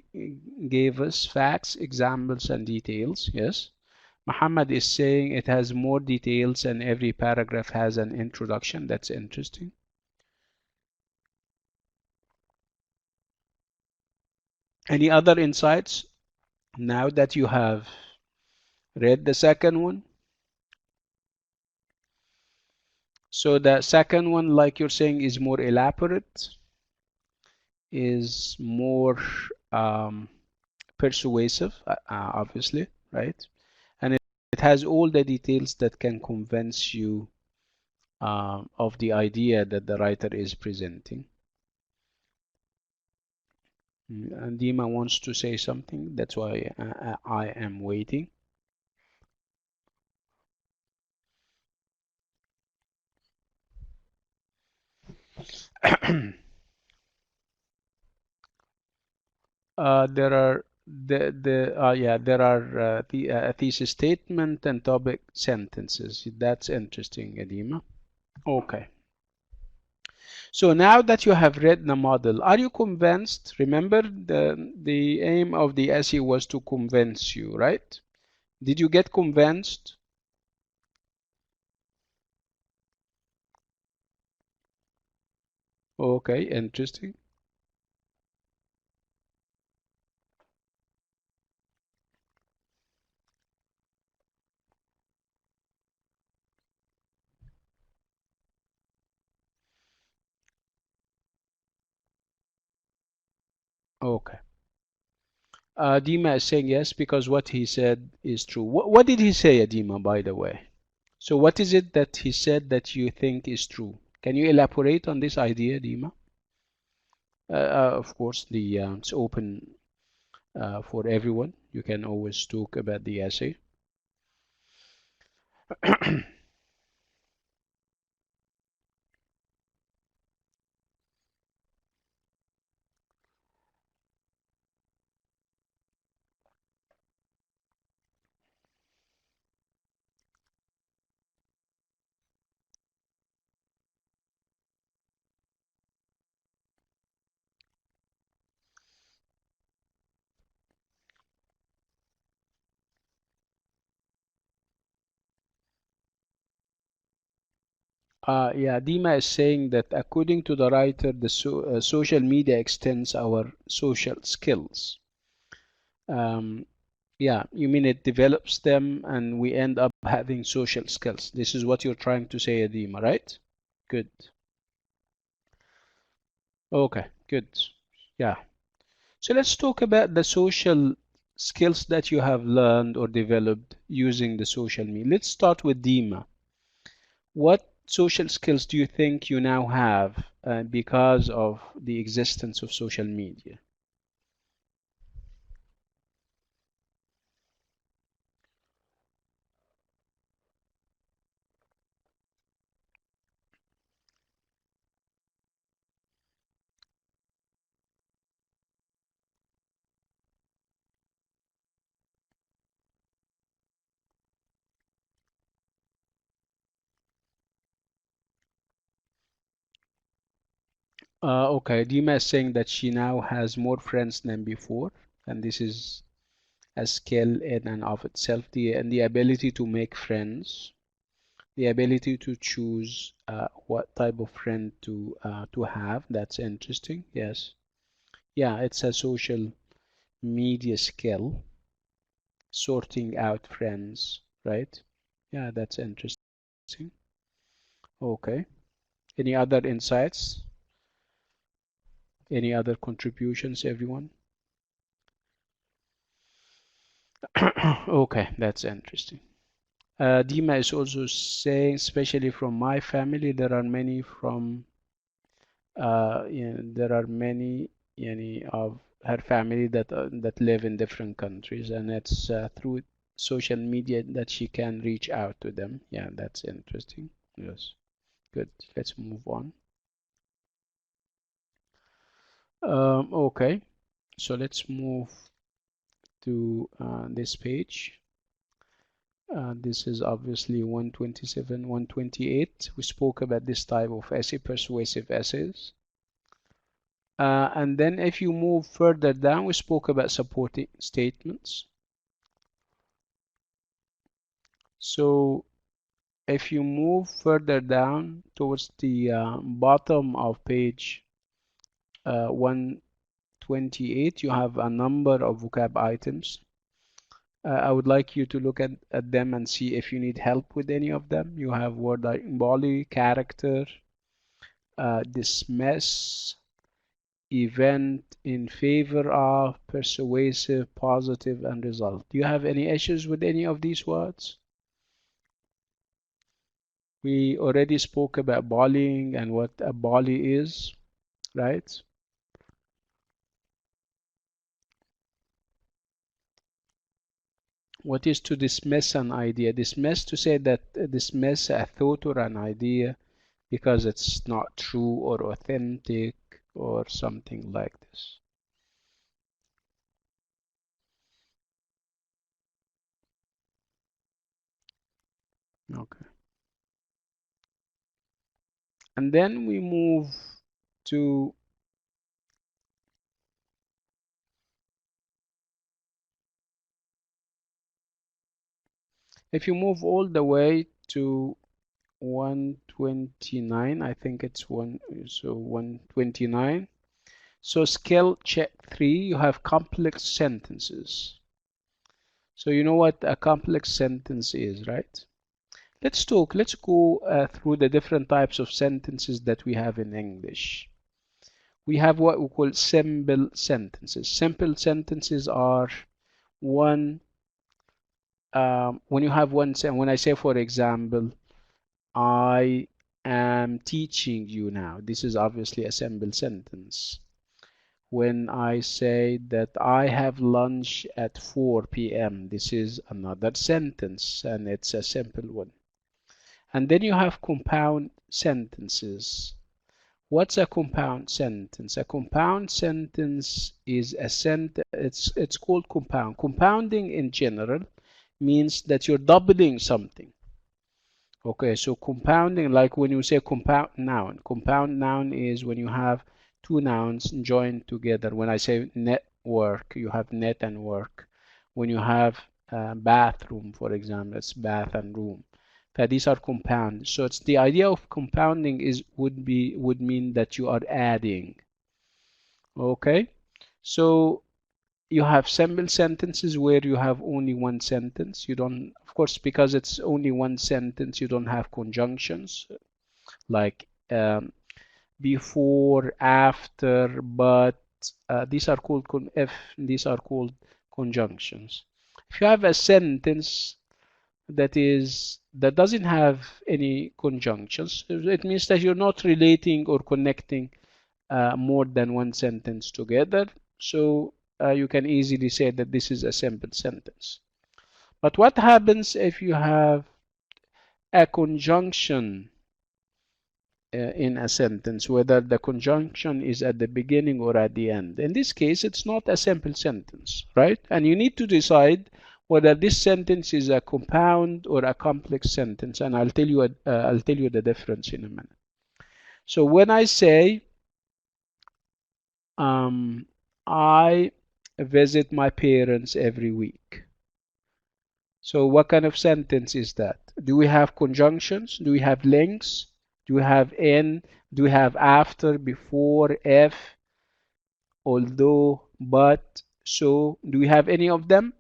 gave us facts, examples, and details. Yes. Muhammad is saying it has more details and every paragraph has an introduction. That's interesting. Any other insights now that you have read the second one? So the second one, like you're saying, is more elaborate, is more um, persuasive, obviously, right? And it has all the details that can convince you of the idea that the writer is presenting. And Dima wants to say something. That's why I am waiting. There are there are thesis statement and topic sentences. That's interesting, Edima. Okay. So now that you have read the model, are you convinced? Remember, the aim of the essay was to convince you, right? Did you get convinced? Okay, interesting. Okay. Dima is saying yes because what he said is true. What did he say, Adima, by the way? So what is it that he said that you think is true? Can you elaborate on this idea, Dima? Of course, it's open for everyone. You can always talk about the essay. Yeah, Dima is saying that according to the writer, the social media extends our social skills. Um, yeah, you mean it develops them and we end up having social skills. This is what you're trying to say, Dima, right? Good. Okay, good. Yeah. So let's talk about the social skills that you have learned or developed using the social media. Let's start with Dima. What social skills do you think you now have because of the existence of social media? Okay, Dima is saying that she now has more friends than before, and this is a skill in and of itself, and the ability to make friends. The ability to choose what type of friend to have. That's interesting. Yes. Yeah, it's a social media skill, sorting out friends, right? Yeah, that's interesting. Okay. Any other insights? Any other contributions, everyone? Okay, that's interesting. Dima is also saying, especially from my family, there are many from there are many of her family that live in different countries, and it's through social media that she can reach out to them. Yeah, that's interesting. Yes, good. Let's move on. Okay, so let's move to this page. This is obviously 127, 128. We spoke about this type of essay, persuasive essays. And then if you move further down, we spoke about supporting statements. So if you move further down towards the bottom of page 128, you have a number of vocab items. I would like you to look at them and see if you need help with any of them. You have word like embody, character, dismiss, event, in favor of, persuasive, positive, and result. Do you have any issues with any of these words? We already spoke about bullying and what a bully is, right? What is to dismiss an idea? Dismiss, to say that dismiss a thought or an idea because it's not true or authentic or something like this. Okay. And then we move to if you move all the way to 129, I think it's 129. So skill check 3, you have complex sentences. So you know what a complex sentence is, right? Let's go through the different types of sentences that we have in English. We have what we call simple sentences. Simple sentences are one, when you have one, when I say, for example, I am teaching you now. This is obviously a simple sentence. When I say that I have lunch at 4 p.m., this is another sentence and it's a simple one. And then you have compound sentences. What's a compound sentence? A compound sentence is a sentence, it's called compound. Compounding in general means that you're doubling something. Okay, so compounding, like when you say compound noun is when you have two nouns joined together. When I say network, you have net and work. When you have bathroom, for example, it's bath and room. That these are compound. So it's the idea of compounding would mean that you are adding. Okay, so you have simple sentences where you have only one sentence. You don't, of course, because it's only one sentence, you don't have conjunctions like before, after, but. These are called these are called conjunctions. If you have a sentence that doesn't have any conjunctions, it means that you're not relating or connecting more than one sentence together. So you can easily say that this is a simple sentence. But what happens if you have a conjunction in a sentence, whether the conjunction is at the beginning or at the end? In this case, it's not a simple sentence, right? And you need to decide whether this sentence is a compound or a complex sentence, and I'll tell you the difference in a minute. So when I say I visit my parents every week. So what kind of sentence is that? Do we have conjunctions? Do we have links? Do we have in? Do we have after, before, if, although, but, so? Do we have any of them?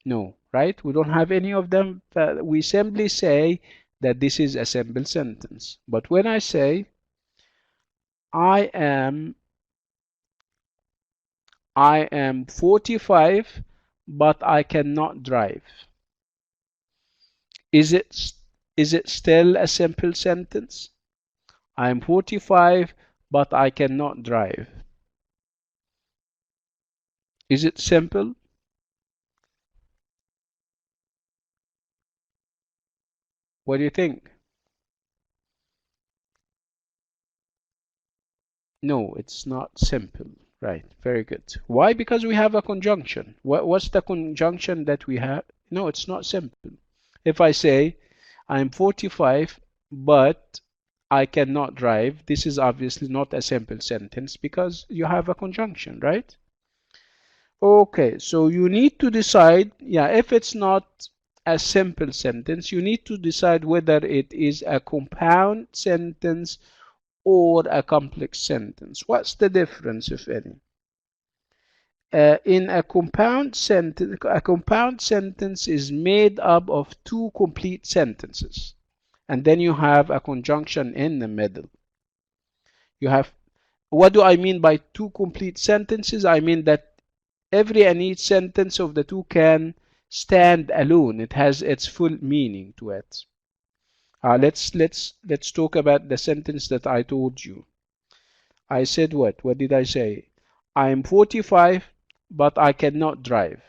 No, right? We don't have any of them. We simply say that this is a simple sentence. But when I say I am 45, but I cannot drive. Is it still a simple sentence? I am 45, but I cannot drive. Is it simple? What do you think? No, it's not simple. Right, very good. Why? Because we have a conjunction. What's the conjunction that we have? No, it's not simple. If I say I'm 45, but I cannot drive, this is obviously not a simple sentence because you have a conjunction, right? Okay, so you need to decide, yeah, if it's not a simple sentence, you need to decide whether it is a compound sentence or a complex sentence. What's the difference, if any? In a compound sentence is made up of two complete sentences, and then you have a conjunction in the middle. You have, what do I mean by two complete sentences? I mean that every and each sentence of the two can stand alone. It has its full meaning to it. Let's talk about the sentence that I told you. I said what? What did I say? I am 45, but I cannot drive.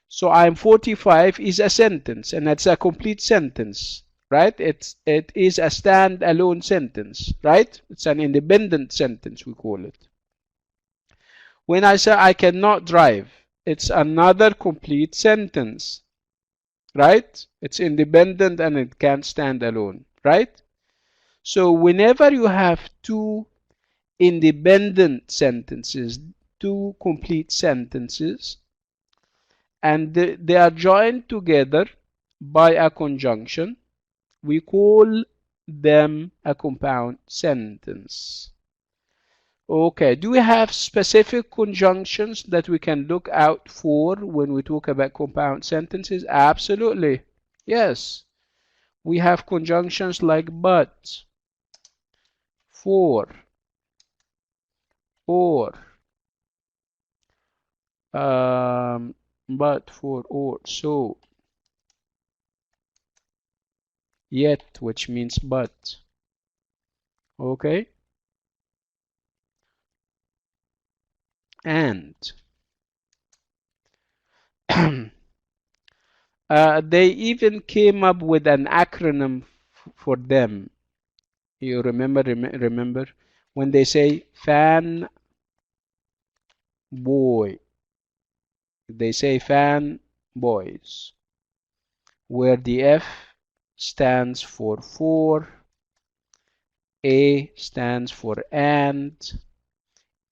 So I am 45 is a sentence, and it's a complete sentence, right? It is a stand-alone sentence, right? It's an independent sentence, we call it. When I say I cannot drive, it's another complete sentence, right? It's independent and it can't stand alone, right? So whenever you have two independent sentences, two complete sentences, and they are joined together by a conjunction, we call them a compound sentence. Okay, do we have specific conjunctions that we can look out for when we talk about compound sentences? Absolutely. Yes. We have conjunctions like but, for, or, but, for, or, so, yet, which means but. Okay? And. They even came up with an acronym for them. You remember when they say fan boy, they say fan boys, where the F stands for, A stands for and,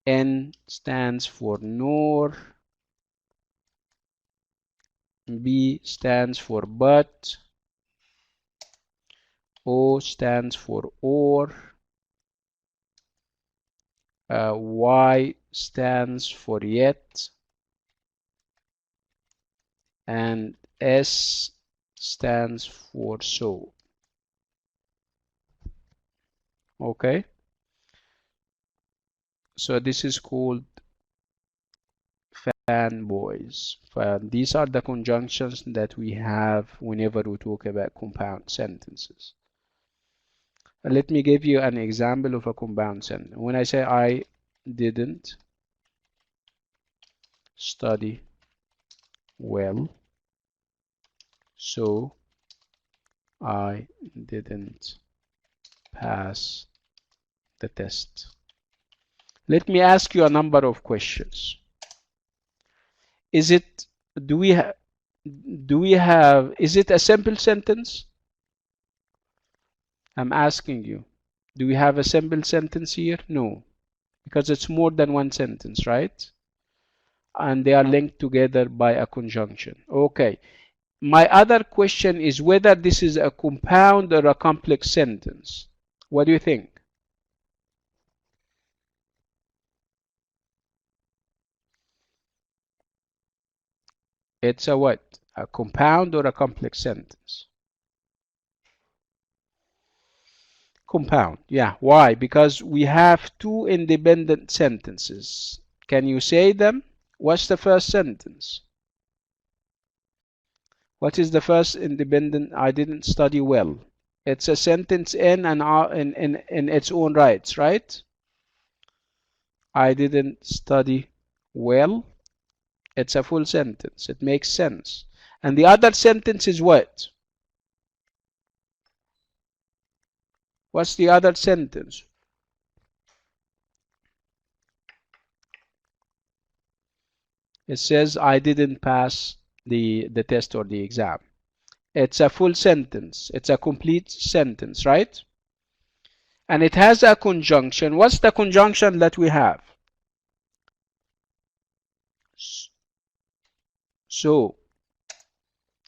N stands for nor, B stands for but, O stands for or, Y stands for yet, and S stands for so. Okay, so this is called fanboys. These are the conjunctions that we have whenever we talk about compound sentences. Let me give you an example of a compound sentence. When I say I didn't study well, so I didn't pass the test. Let me ask you a number of questions. Is it, is it a simple sentence? I'm asking you, do we have a simple sentence here? No, because it's more than one sentence, right? And they are linked together by a conjunction. Okay, my other question is whether this is a compound or a complex sentence. What do you think? It's a what? A compound or a complex sentence? Compound, yeah. Why? Because we have two independent sentences. Can you say them? What's the first sentence? What is the first independent? I didn't study well. It's a sentence in and out in its own rights, right? I didn't study well. It's a full sentence. It makes sense. And the other sentence is what? What's the other sentence? It says I didn't pass the test or the exam. It's a full sentence. It's a complete sentence, right? And it has a conjunction. What's the conjunction that we have? So,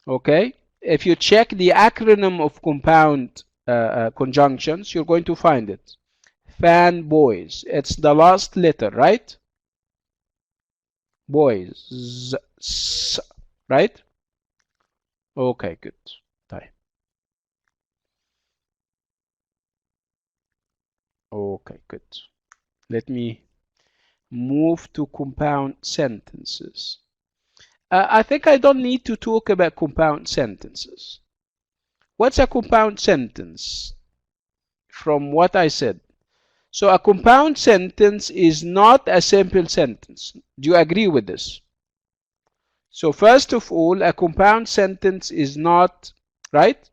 okay, if you check the acronym of compound conjunctions, you're going to find it. Fanboys. It's the last letter, right? Boys. Right? Okay, good. Okay, good. Let me move to compound sentences. I think I don't need to talk about compound sentences. What's a compound sentence? From what I said. So a compound sentence is not a simple sentence. Do you agree with this? So first of all, a compound sentence is not, right?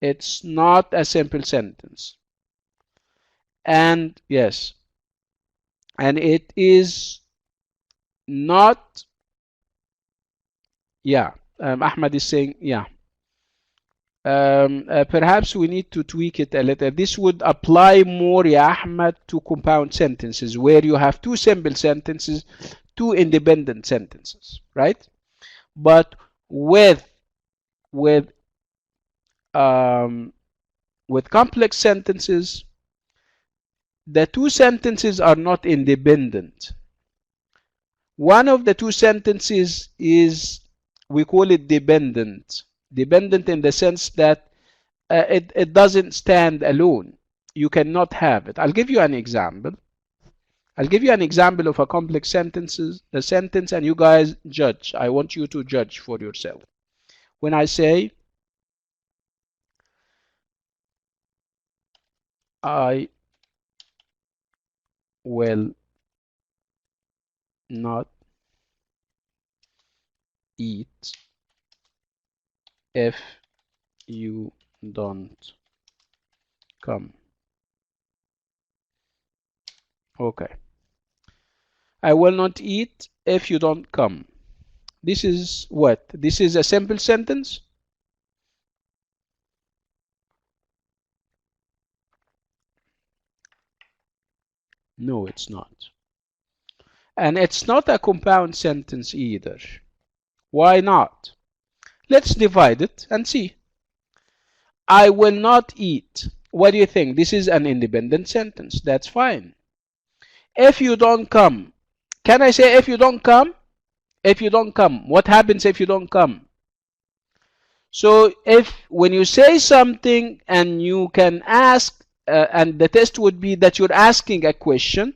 It's not a simple sentence. And yes, and it is not, yeah, Ahmad is saying, yeah. Perhaps we need to tweak it a little. This would apply more, ya Ahmad, to compound sentences where you have two simple sentences, two independent sentences, right? But with um, complex sentences, the two sentences are not independent. One of the two sentences is, we call it dependent. Dependent in the sense that it doesn't stand alone. You cannot have it. I'll give you an example. I'll give you an example of a complex sentence, and you guys judge. I want you to judge for yourself. When I say, I will not eat if you don't come. Okay. I will not eat if you don't come. This is what? This is a simple sentence? No, it's not. And it's not a compound sentence either. Why not? Let's divide it and see. I will not eat. What do you think? This is an independent sentence. That's fine. If you don't come. Can I say if you don't come? If you don't come. What happens if you don't come? So if when you say something and you can ask, and the test would be that you're asking a question,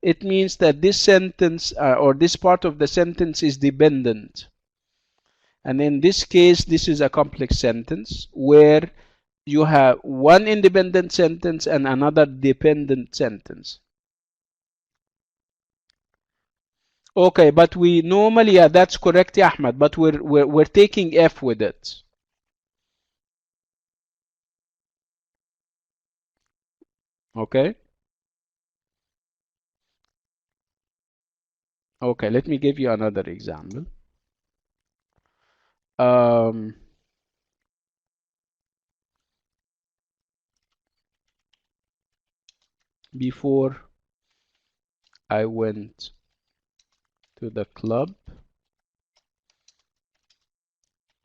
it means that this sentence or this part of the sentence is dependent. And in this case, this is a complex sentence where you have one independent sentence and another dependent sentence. Okay, but we normally, yeah, that's correct, Ahmed, but we're taking F with it. Okay. Okay, let me give you another example. Before I went to the club,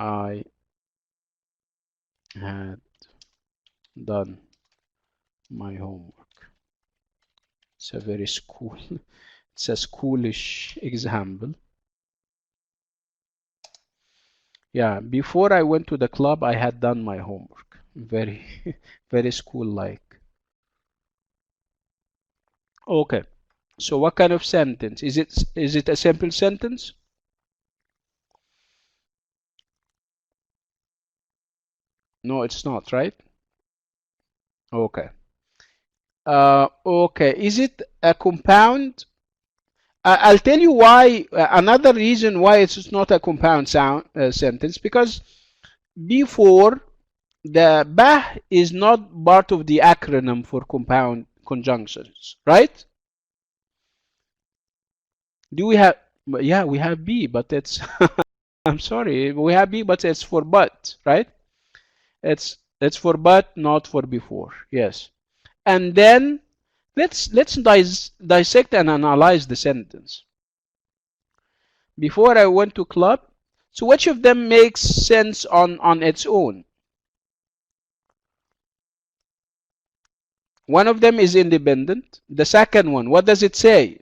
I had done my homework. It's a very school, it's a schoolish example. Yeah, before I went to the club, I had done my homework. Very, very school-like. Okay, so what kind of sentence? Is it a simple sentence? No, it's not, right? Okay. Okay, is it a compound? I'll tell you why. Another reason why it's not a compound sentence, because before, the bah is not part of the acronym for compound conjunctions, right? Do we have? Yeah, we have B, but it's I'm sorry, we have B, but it's for but, right? It's for but, not for before. Yes. And then let's dissect and analyze the sentence. Before I went to club. So which of them makes sense on its own? One of them is independent. The second one, what does it say?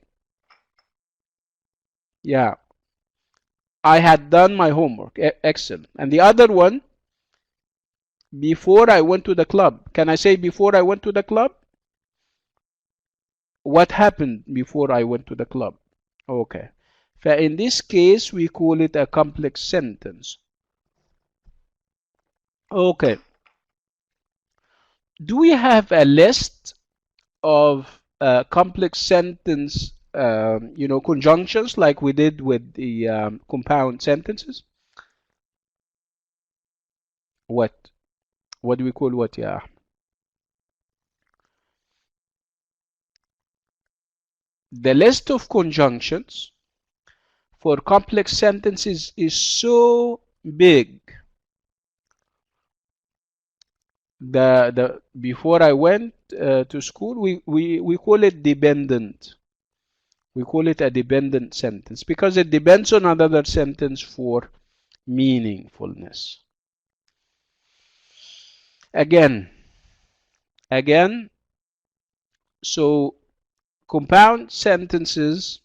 Yeah, I had done my homework. Excellent. And the other one, before I went to the club. Can I say before I went to the club? What happened before I went to the club? Okay. In this case, we call it a complex sentence. Okay. Do we have a list of complex sentence, conjunctions like we did with the compound sentences? What? What do we call what? Yeah. The list of conjunctions for complex sentences is so big. Before I went to school, we call it dependent. We call it a dependent sentence because it depends on another sentence for meaningfulness. Again, so compound sentences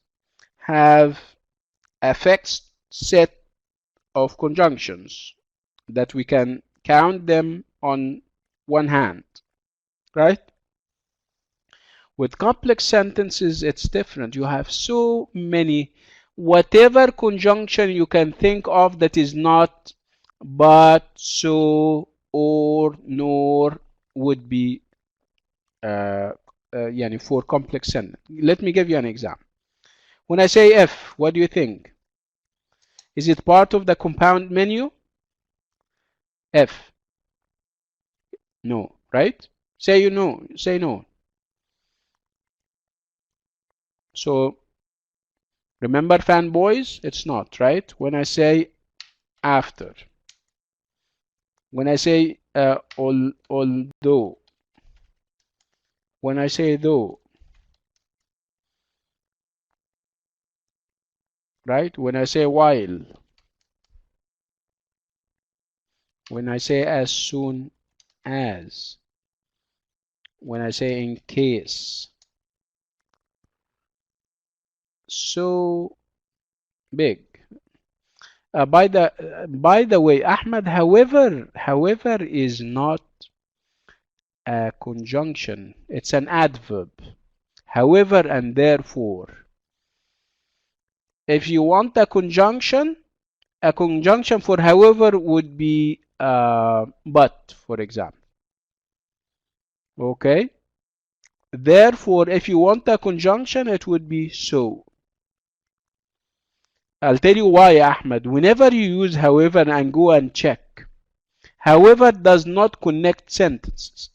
have a fixed set of conjunctions that we can count them on one hand, right? With complex sentences, it's different. You have so many. Whatever conjunction you can think of that is not but, so, or, nor would be for complex sentence. Let me give you an example. When I say F, what do you think? Is it part of the compound menu? F. No, right? Say you know. Say no. So remember fanboys? It's not, right? When I say after. When I say although. When I say though. Right? When I say while. When I say as soon as. When I say in case. So big. By the way, Ahmed, however is not a conjunction. It's an adverb. However and therefore. If you want a conjunction for however would be but, for example. Okay? Therefore, if you want a conjunction, it would be so. I'll tell you why, Ahmed. Whenever you use however and go and check, however does not connect sentences.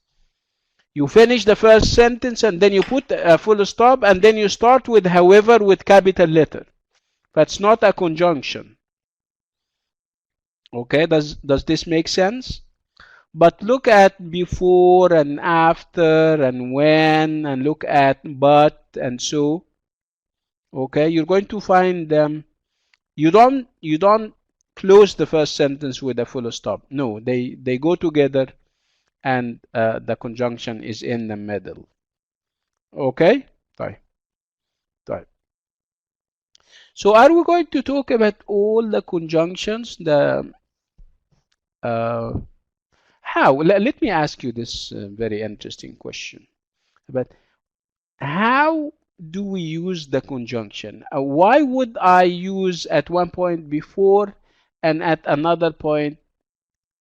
You finish the first sentence and then you put a full stop and then you start with however with capital letter. That's not a conjunction. Okay, does this make sense? But look at before and after and when, and look at but and so. Okay, you're going to find them. You don't close the first sentence with a full stop. No, they go together, and the conjunction is in the middle. Okay? طيب. طيب. So are we going to talk about all the conjunctions? How? Let me ask you this very interesting question. But how do we use the conjunction? Why would I use at one point before and at another point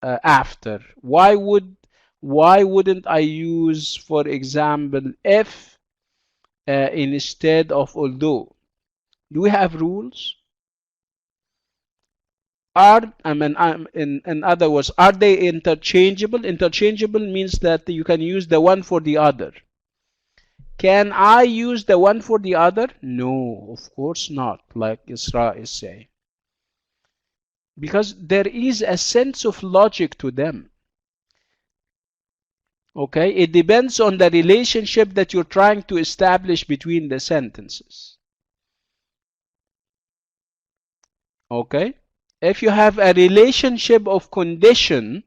after? Why wouldn't I use, for example, if instead of although? Do we have rules? In other words, are they interchangeable? Interchangeable means that you can use the one for the other. Can I use the one for the other? No, of course not, like Isra is saying. Because there is a sense of logic to them. Okay, it depends on the relationship that you're trying to establish between the sentences. Okay, if you have a relationship of condition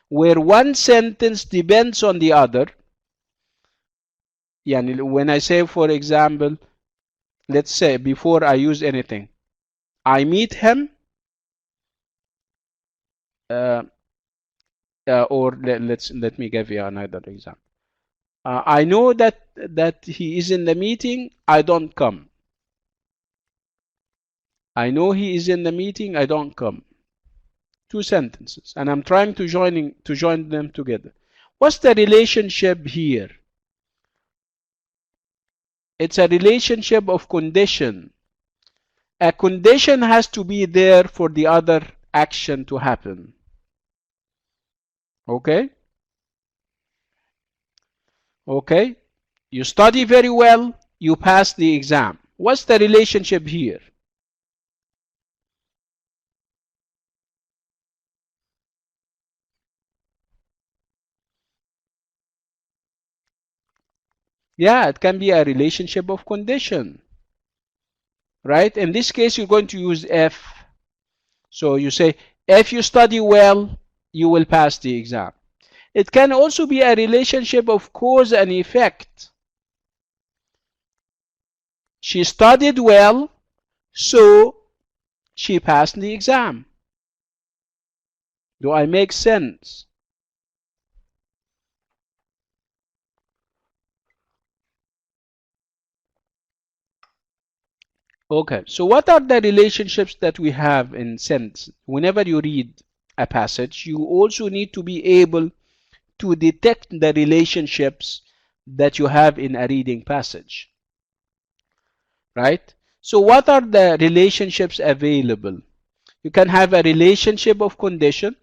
where one sentence depends on the other, yani when I say, for example, let's say before I use anything, I meet him, uh, or let me give you another example. I know that he is in the meeting. I don't come. I know he is in the meeting. I don't come. Two sentences, and I'm trying to join them together. What's the relationship here? It's a relationship of condition. A condition has to be there for the other action to happen. Okay? Okay? You study very well, you pass the exam. What's the relationship here? Yeah, it can be a relationship of condition. Right? In this case, you're going to use if. So you say, if you study well, you will pass the exam. It can also be a relationship of cause and effect. She studied well, so she passed the exam. Do I make sense? Okay, so what are the relationships that we have in sense? Whenever you read a passage, you also need to be able to detect the relationships that you have in a reading passage. Right? So what are the relationships available? You can have a relationship of condition,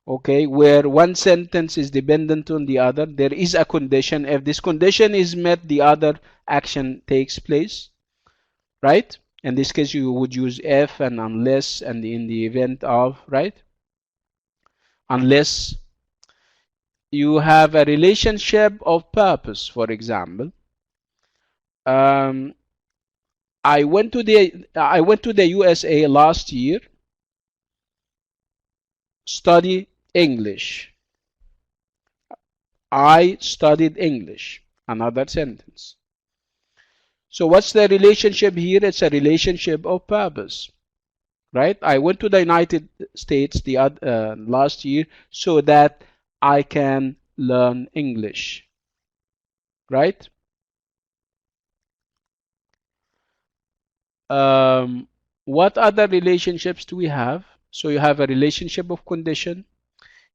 okay, where one sentence is dependent on the other. There is a condition. If this condition is met, the other action takes place, right? In this case, you would use if and unless, and in the event of, right? Unless you have a relationship of purpose, for example. Um, I went to the USA last year, study English. I studied English. Another sentence. So what's the relationship here? It's a relationship of purpose, right? I went to the United States last year so that I can learn English, right? What other relationships do we have? So you have a relationship of condition,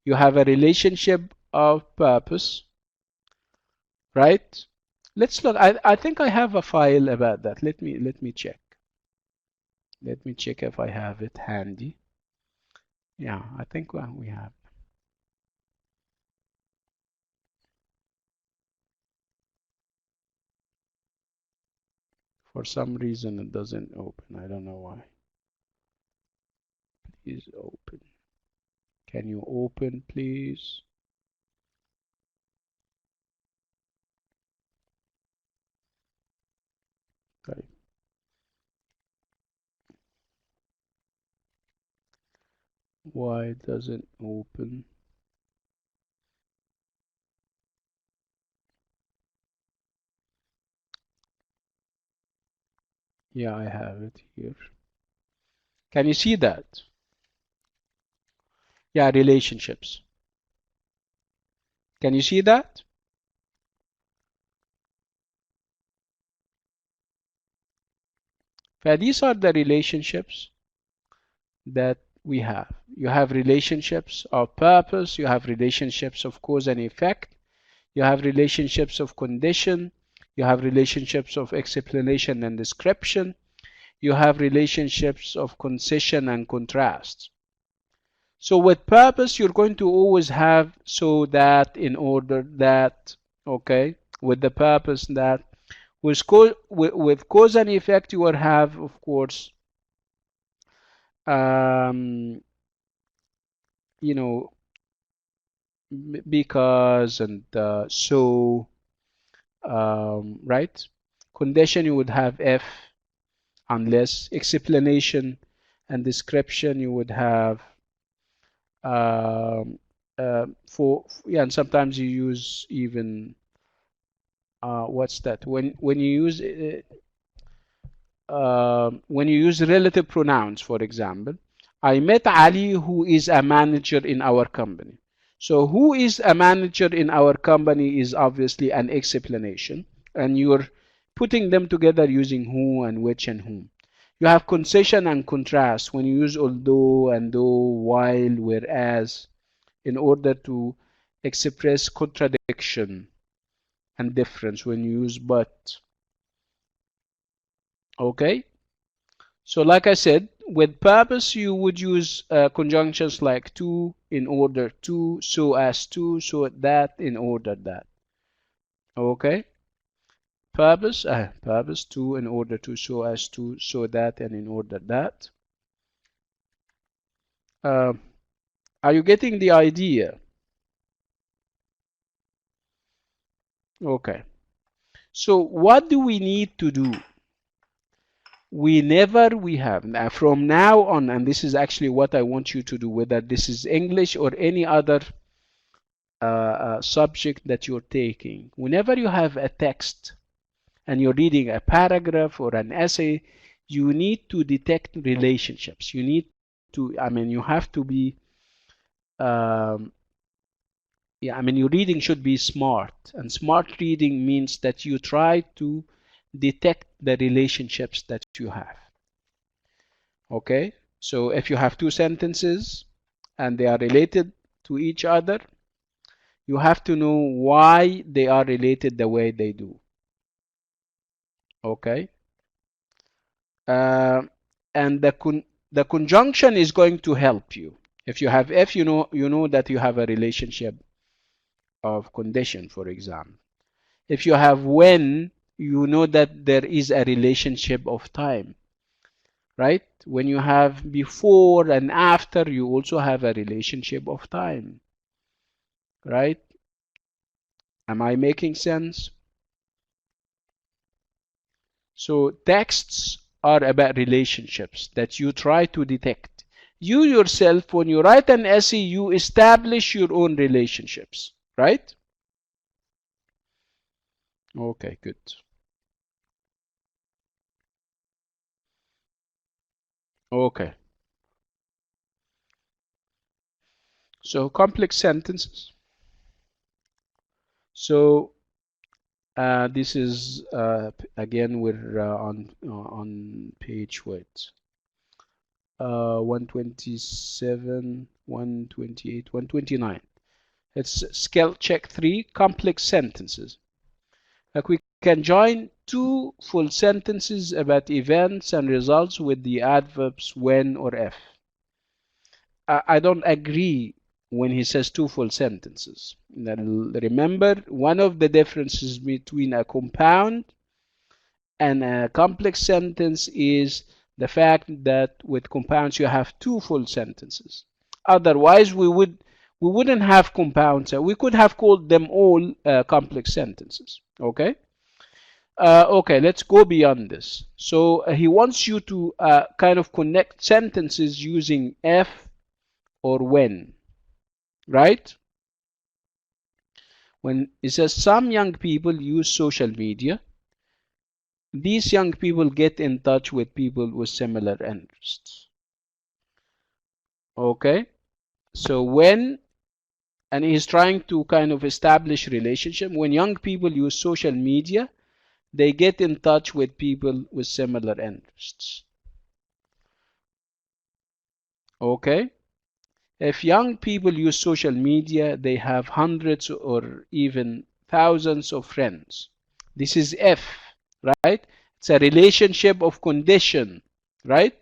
you have a relationship of purpose, right? Let's look. I think I have a file about that. Let me check. Let me check if I have it handy. Yeah, I think we have. For some reason it doesn't open. I don't know why. Please open. Can you open, please? Okay. Why doesn't open? Yeah, I have it here. Can you see that? Yeah, relationships. Can you see that? These are the relationships that we have. You have relationships of purpose, you have relationships of cause and effect, you have relationships of condition, you have relationships of explanation and description, you have relationships of concession and contrast. So with purpose, you're going to always have so that, in order that, okay, with the purpose that. With cause and effect, you will have, of course, um, you know, because and so, right? Condition, you would have if, unless. Explanation and description, you would have um, for, yeah, and sometimes you use even what's that? When you use relative pronouns, for example, I met Ali, who is a manager in our company. So who is a manager in our company is obviously an explanation, and you're putting them together using who and which and whom. You have concession and contrast when you use although and though, while, whereas, in order to express contradiction and difference when you use but. Okay? So like I said, with purpose, you would use conjunctions like to, in order to, so as to, so that, in order that. Okay? Purpose to, in order to, so as to, so that, and in order that. Uh, are you getting the idea? Okay. So what do we need to do? We have, from now on, and this is actually what I want you to do, whether this is English or any other subject that you're taking, whenever you have a text and you're reading a paragraph or an essay, you need to detect relationships. You need to, you have to be, um, yeah, your reading should be smart. And smart reading means that you try to detect the relationships that you have. Okay? So if you have two sentences and they are related to each other, you have to know why they are related the way they do. Okay? Uh, and the conjunction is going to help you. If you have if, you know that you have a relationship of condition, for example. If you have when, you know that there is a relationship of time, right? When you have before and after, you also have a relationship of time, right? Am I making sense? So texts are about relationships that you try to detect. You yourself, when you write an essay, you establish your own relationships, right? Okay, good. Okay. So complex sentences. So this is again, we're on page what? 127, 128, 129. It's skill check 3, complex sentences. Like we can join two full sentences about events and results with the adverbs when or if. I don't agree when he says two full sentences. Remember, one of the differences between a compound and a complex sentence is the fact that with compounds you have two full sentences. Otherwise, we wouldn't have compounds. We could have called them all complex sentences. Okay. Okay, let's go beyond this. So he wants you to kind of connect sentences using if or when, right? When it says some young people use social media, these young people get in touch with people with similar interests. Okay? So when, and he's trying to kind of establish relationship, when young people use social media, they get in touch with people with similar interests. Okay? If young people use social media, they have hundreds or even thousands of friends. This is F, right? It's a relationship of condition, right?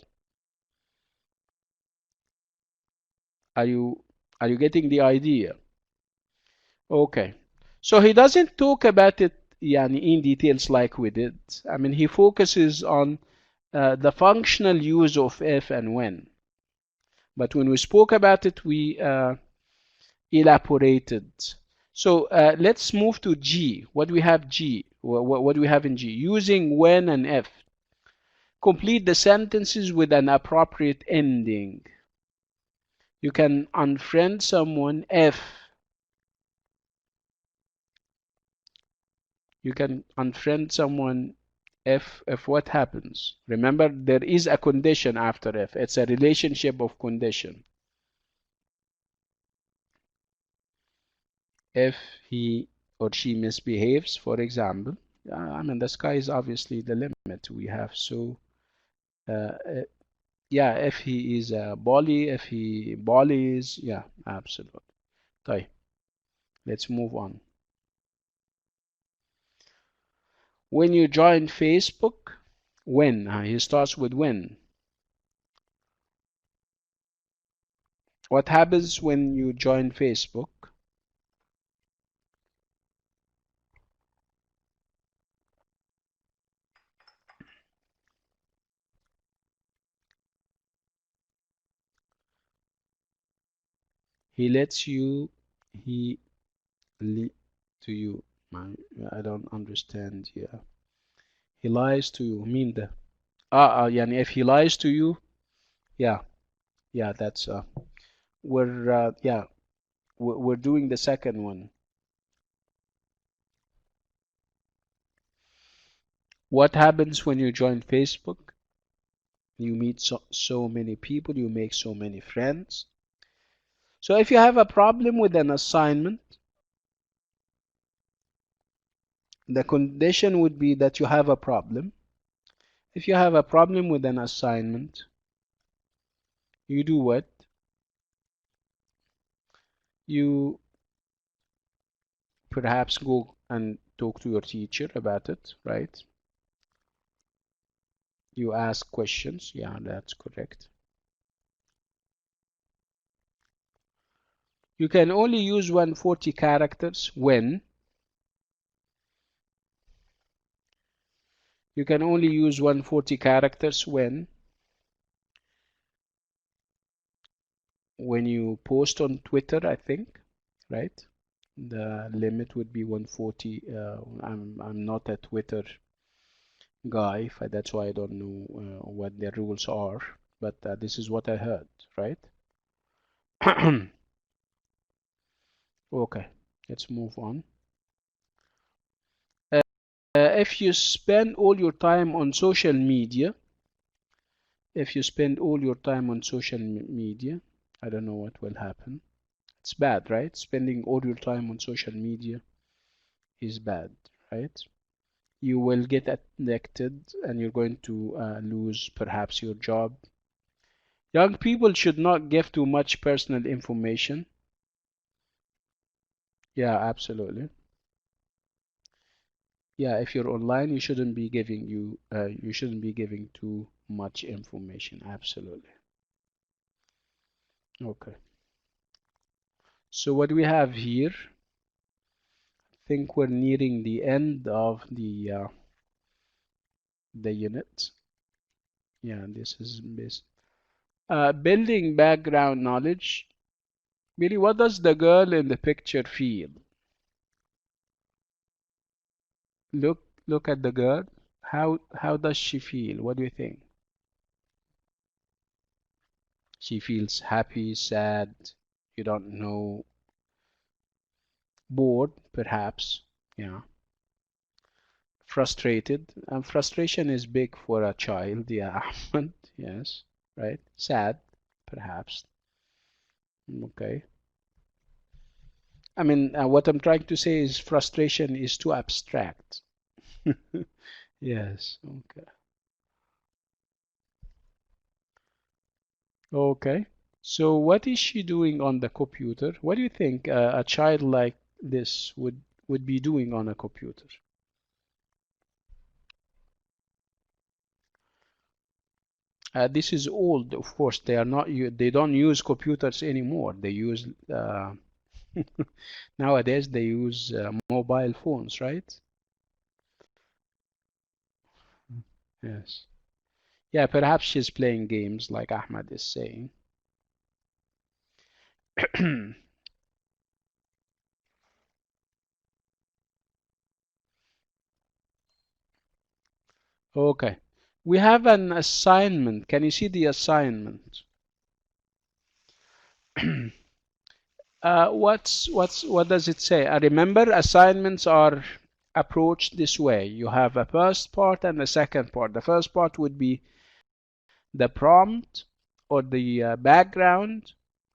Are you are you getting the idea? Okay. So he doesn't talk about it يعني, in details like we did. I mean, he focuses on the functional use of if and when. But when we spoke about it, we elaborated. So let's move to G. What do we have G? What do we have in G? Using when and if. Complete the sentences with an appropriate ending. You can unfriend someone if you can unfriend someone if what happens? Remember, there is a condition after if. It's a relationship of condition. If he or she misbehaves, for example, I mean, the sky is obviously the limit we have. So, yeah, if he is a bully, if he bullies, yeah, absolutely. طيب, let's move on. When you join Facebook, when? He starts with when. What happens when you join Facebook? He lets you, he li to you. I don't understand. Yeah. He lies to you. Mean the يعني if he lies to you, yeah, yeah, that's yeah, we're doing the second one. What happens when you join Facebook? You meet so many people, you make so many friends. So if you have a problem with an assignment, the condition would be that you have a problem. If you have a problem with an assignment, you do what? You perhaps go and talk to your teacher about it, right? You ask questions. Yeah, that's correct. You can only use 140 characters when you can only use 140 characters when you post on Twitter, I think, right? The limit would be 140. I'm not a Twitter guy, that's why I don't know what the rules are, but this is what I heard, right? Okay, let's move on. If you spend all your time on social media, if you spend all your time on social media, I don't know what will happen. It's bad, right? Spending all your time on social media is bad, right? You will get addicted and you're going to lose perhaps your job. Young people should not give too much personal information. Yeah, absolutely. Yeah, if you're online, you shouldn't be giving too much information. Absolutely. Okay. So what we have here, I think we're nearing the end of the unit. Yeah, this is this. Building background knowledge. Really, what does the girl in the picture feel? Look at the girl. How does she feel? What do you think? She feels happy, sad, you don't know, bored, perhaps. Yeah. Frustrated. And frustration is big for a child. Yeah, Ahmed. Yes. Right. Sad, perhaps. Okay. I mean, what I'm trying to say is frustration is too abstract. Yes. Okay. Okay. So what is she doing on the computer? What do you think a child like this would be doing on a computer? This is old, of course. They are not. They don't use computers anymore. They use nowadays. They use mobile phones, right? Yes. Yeah. Perhaps she's playing games, like Ahmed is saying. Okay. We have an assignment. Can you see the assignment? What does it say? Remember, assignments are approached this way. You have a first part and a second part. The first part would be the prompt or the background,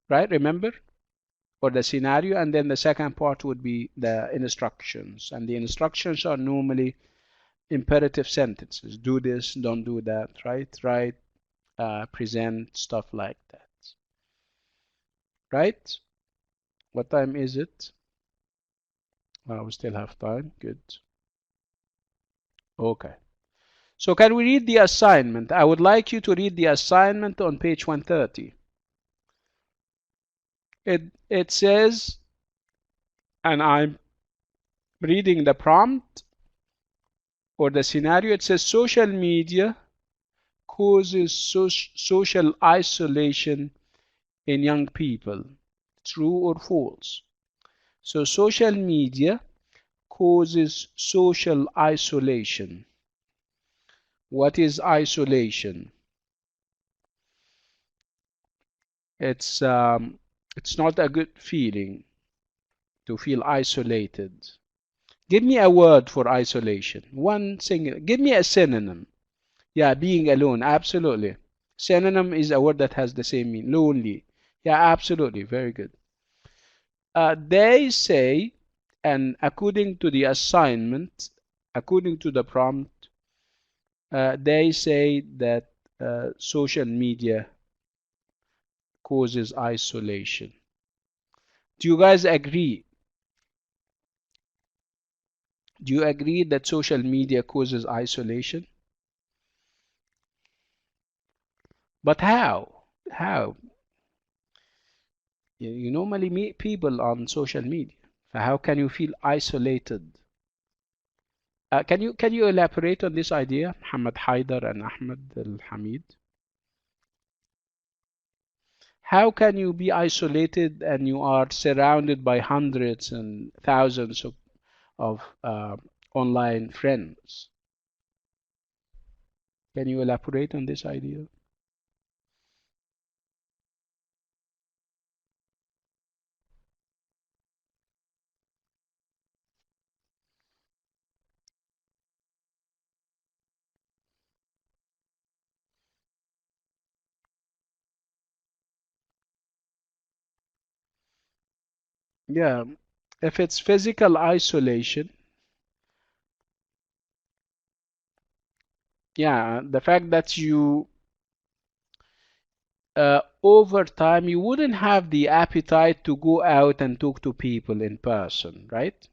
right? Remember? Or the scenario, and then the second part would be the instructions. And the instructions are normally imperative sentences. Do this, don't do that, right? Write, present, stuff like that. Right? What time is it? We still have time. Good. Okay. So can we read the assignment? I would like you to read the assignment on page 130. It says, and I'm reading the prompt or the scenario. It says social media causes social isolation in young people. True or false? So social media causes social isolation. What is isolation? It's not a good feeling to feel isolated. Give me a word for isolation. One single. Give me a synonym. Yeah, being alone. Absolutely. Synonym is a word that has the same meaning. Lonely. Yeah, absolutely. Very good. They say, and according to the assignment, according to the prompt, they say that social media causes isolation. Do you guys agree? Do you agree that social media causes isolation? But how? How? You normally meet people on social media. So how can you feel isolated? Can you elaborate on this idea, Muhammad Haidar and Ahmed Al Hamid? How can you be isolated and you are surrounded by hundreds and thousands of online friends? Can you elaborate on this idea? Yeah, if it's physical isolation, yeah, the fact that you over time you wouldn't have the appetite to go out and talk to people in person, right?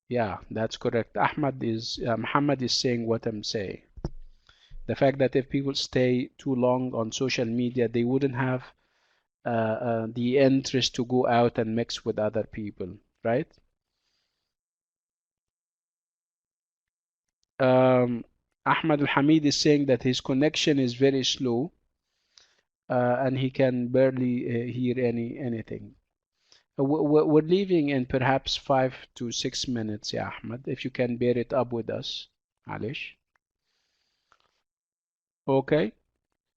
Yeah, that's correct. Muhammad is saying what I'm saying. The fact that if people stay too long on social media, they wouldn't have the interest to go out and mix with other people, right? Um, Ahmad Al-Hamid is saying that his connection is very slow and he can barely hear anything. We're leaving in perhaps 5 to 6 minutes, yeah, Ahmad, if you can bear it up with us. Alish. Okay.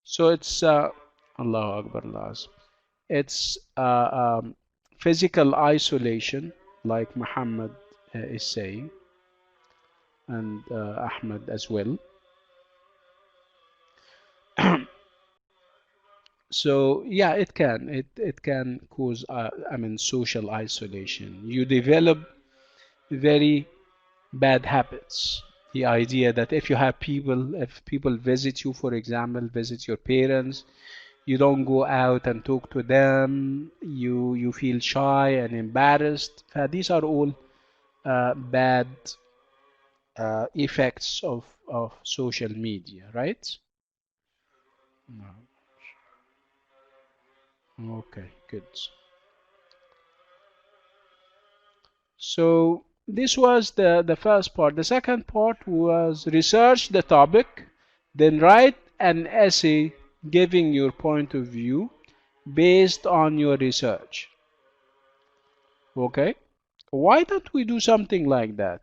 So it's Allahu Akbar, Laz. It's physical isolation, like Muhammad is saying, and Ahmed as well. So yeah, it can cause I mean social isolation. You develop very bad habits. The idea that if people visit you, for example, visit your parents, you don't go out and talk to them. You feel shy and embarrassed. These are all bad effects of social media, right? No. Okay, good. So this was the first part. The second part was research the topic, then write an essay giving your point of view based on your research. Okay? Why don't we do something like that?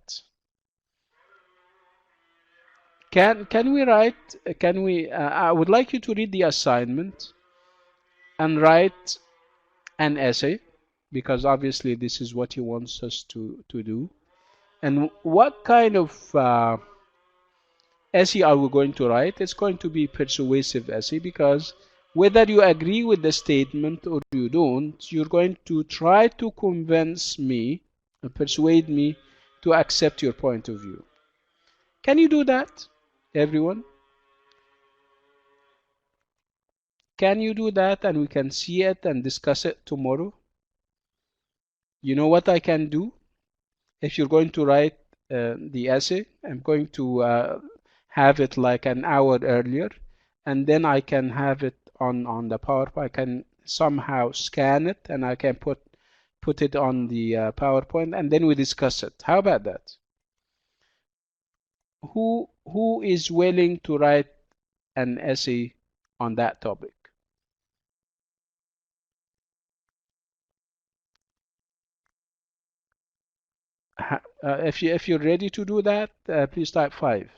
Can we write? Can we? I would like you to read the assignment and write an essay, because obviously this is what he wants us to do. And what kind of essay are we going to write? It's going to be persuasive essay, because whether you agree with the statement or you don't, you're going to try to convince me, persuade me to accept your point of view. Can you do that, everyone? Can you do that and we can see it and discuss it tomorrow? You know what I can do? If you're going to write the essay, I'm going to have it like an hour earlier, and then I can have it on the PowerPoint. I can somehow scan it and I can put it on the PowerPoint, and then we discuss it. How about that? Who is willing to write an essay on that topic? If you're ready to do that, please type 5.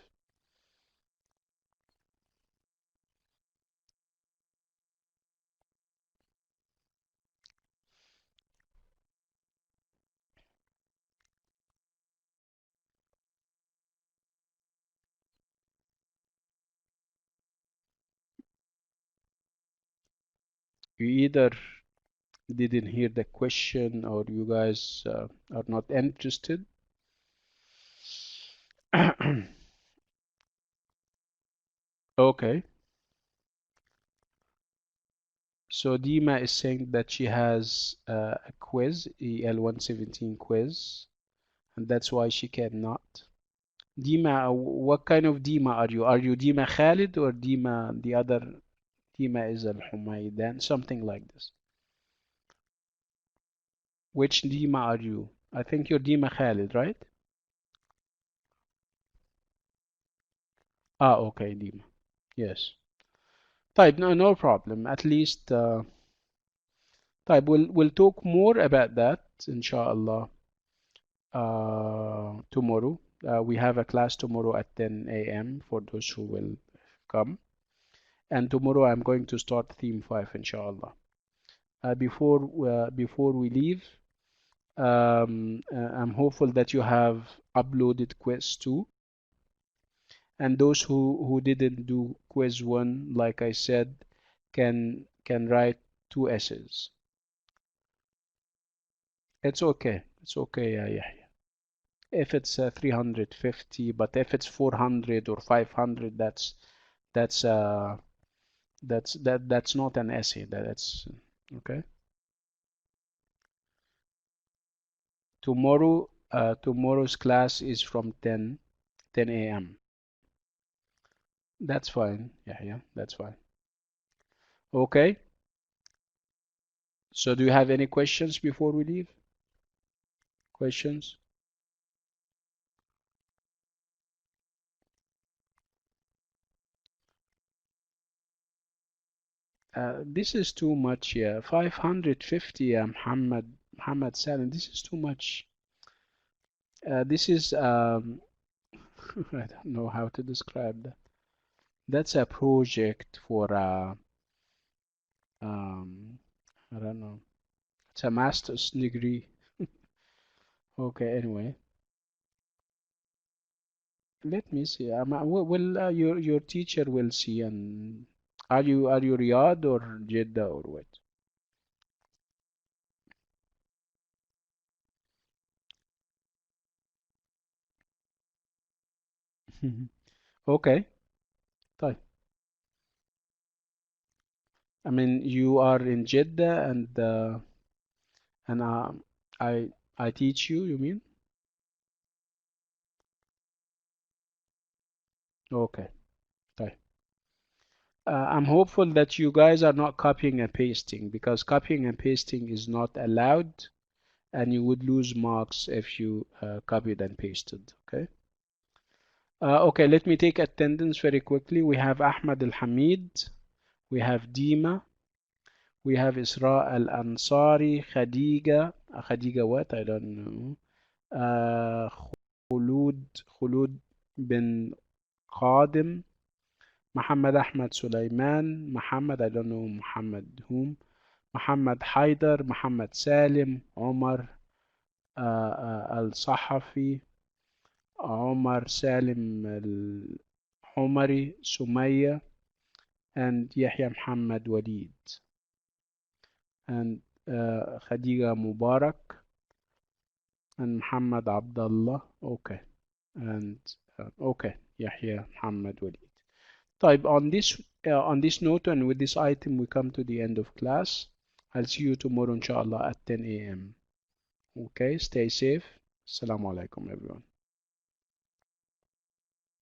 You either didn't hear the question or you guys are not interested. Okay. So Dima is saying that she has a quiz, EL117 quiz, and that's why she cannot. Dima, what kind of Dima are you? Are you Dima Khalid or Dima, the other Dima is Al Humaydan, something like this? Which Dima are you? I think you're Dima Khalid, right? Ah, okay, Dima. Yes. طيب, no problem. At least طيب, we'll talk more about that, inshallah, tomorrow. We have a class tomorrow at 10 a.m. for those who will come. And tomorrow I'm going to start theme 5, inshallah. Before we leave, I'm hopeful that you have uploaded quiz 2. And those who didn't do quiz 1, like I said, can write 2 essays. It's okay. It's okay, yeah. If it's 350, but if it's 400 or 500, that's that's not an essay. That's okay. Tomorrow's class is from 10 a.m. That's fine. Yeah, that's fine. Okay. So do you have any questions before we leave? Questions? This is too much, yeah. 550, Muhammad Salim. This is too much. This is I don't know how to describe that. That's a project for um, I don't know. It's a master's degree. Okay, anyway, let me see. Will your teacher will see. And are you Riyadh or Jeddah or what? Okay, طيب. I mean, you are in Jeddah, and I teach you. You mean? Okay, طيب. I'm hopeful that you guys are not copying and pasting, because copying and pasting is not allowed, and you would lose marks if you copied and pasted. Okay. Okay, let me take attendance very quickly. We have Ahmad Al-Hamid, we have Dima, we have Isra Al-Ansari, Khadija what? I don't know. Uh, Khulud bin Qadim, Muhammad Ahmad Sulaiman, Muhammad, I don't know Muhammad whom, Muhammad Haider, Muhammad Salim, Omar Al-Sahafi, Omar Salim Al-Humari, Sumaya, and Yahya Muhammad Walid, and Khadija Mubarak, and Muhammad Abdullah. Okay, and okay, Yahya Muhammad Walid. طيب, on this note and with this item, we come to the end of class. I'll see you tomorrow, inshallah, at 10 a.m. Okay, stay safe. Assalamu alaikum, everyone.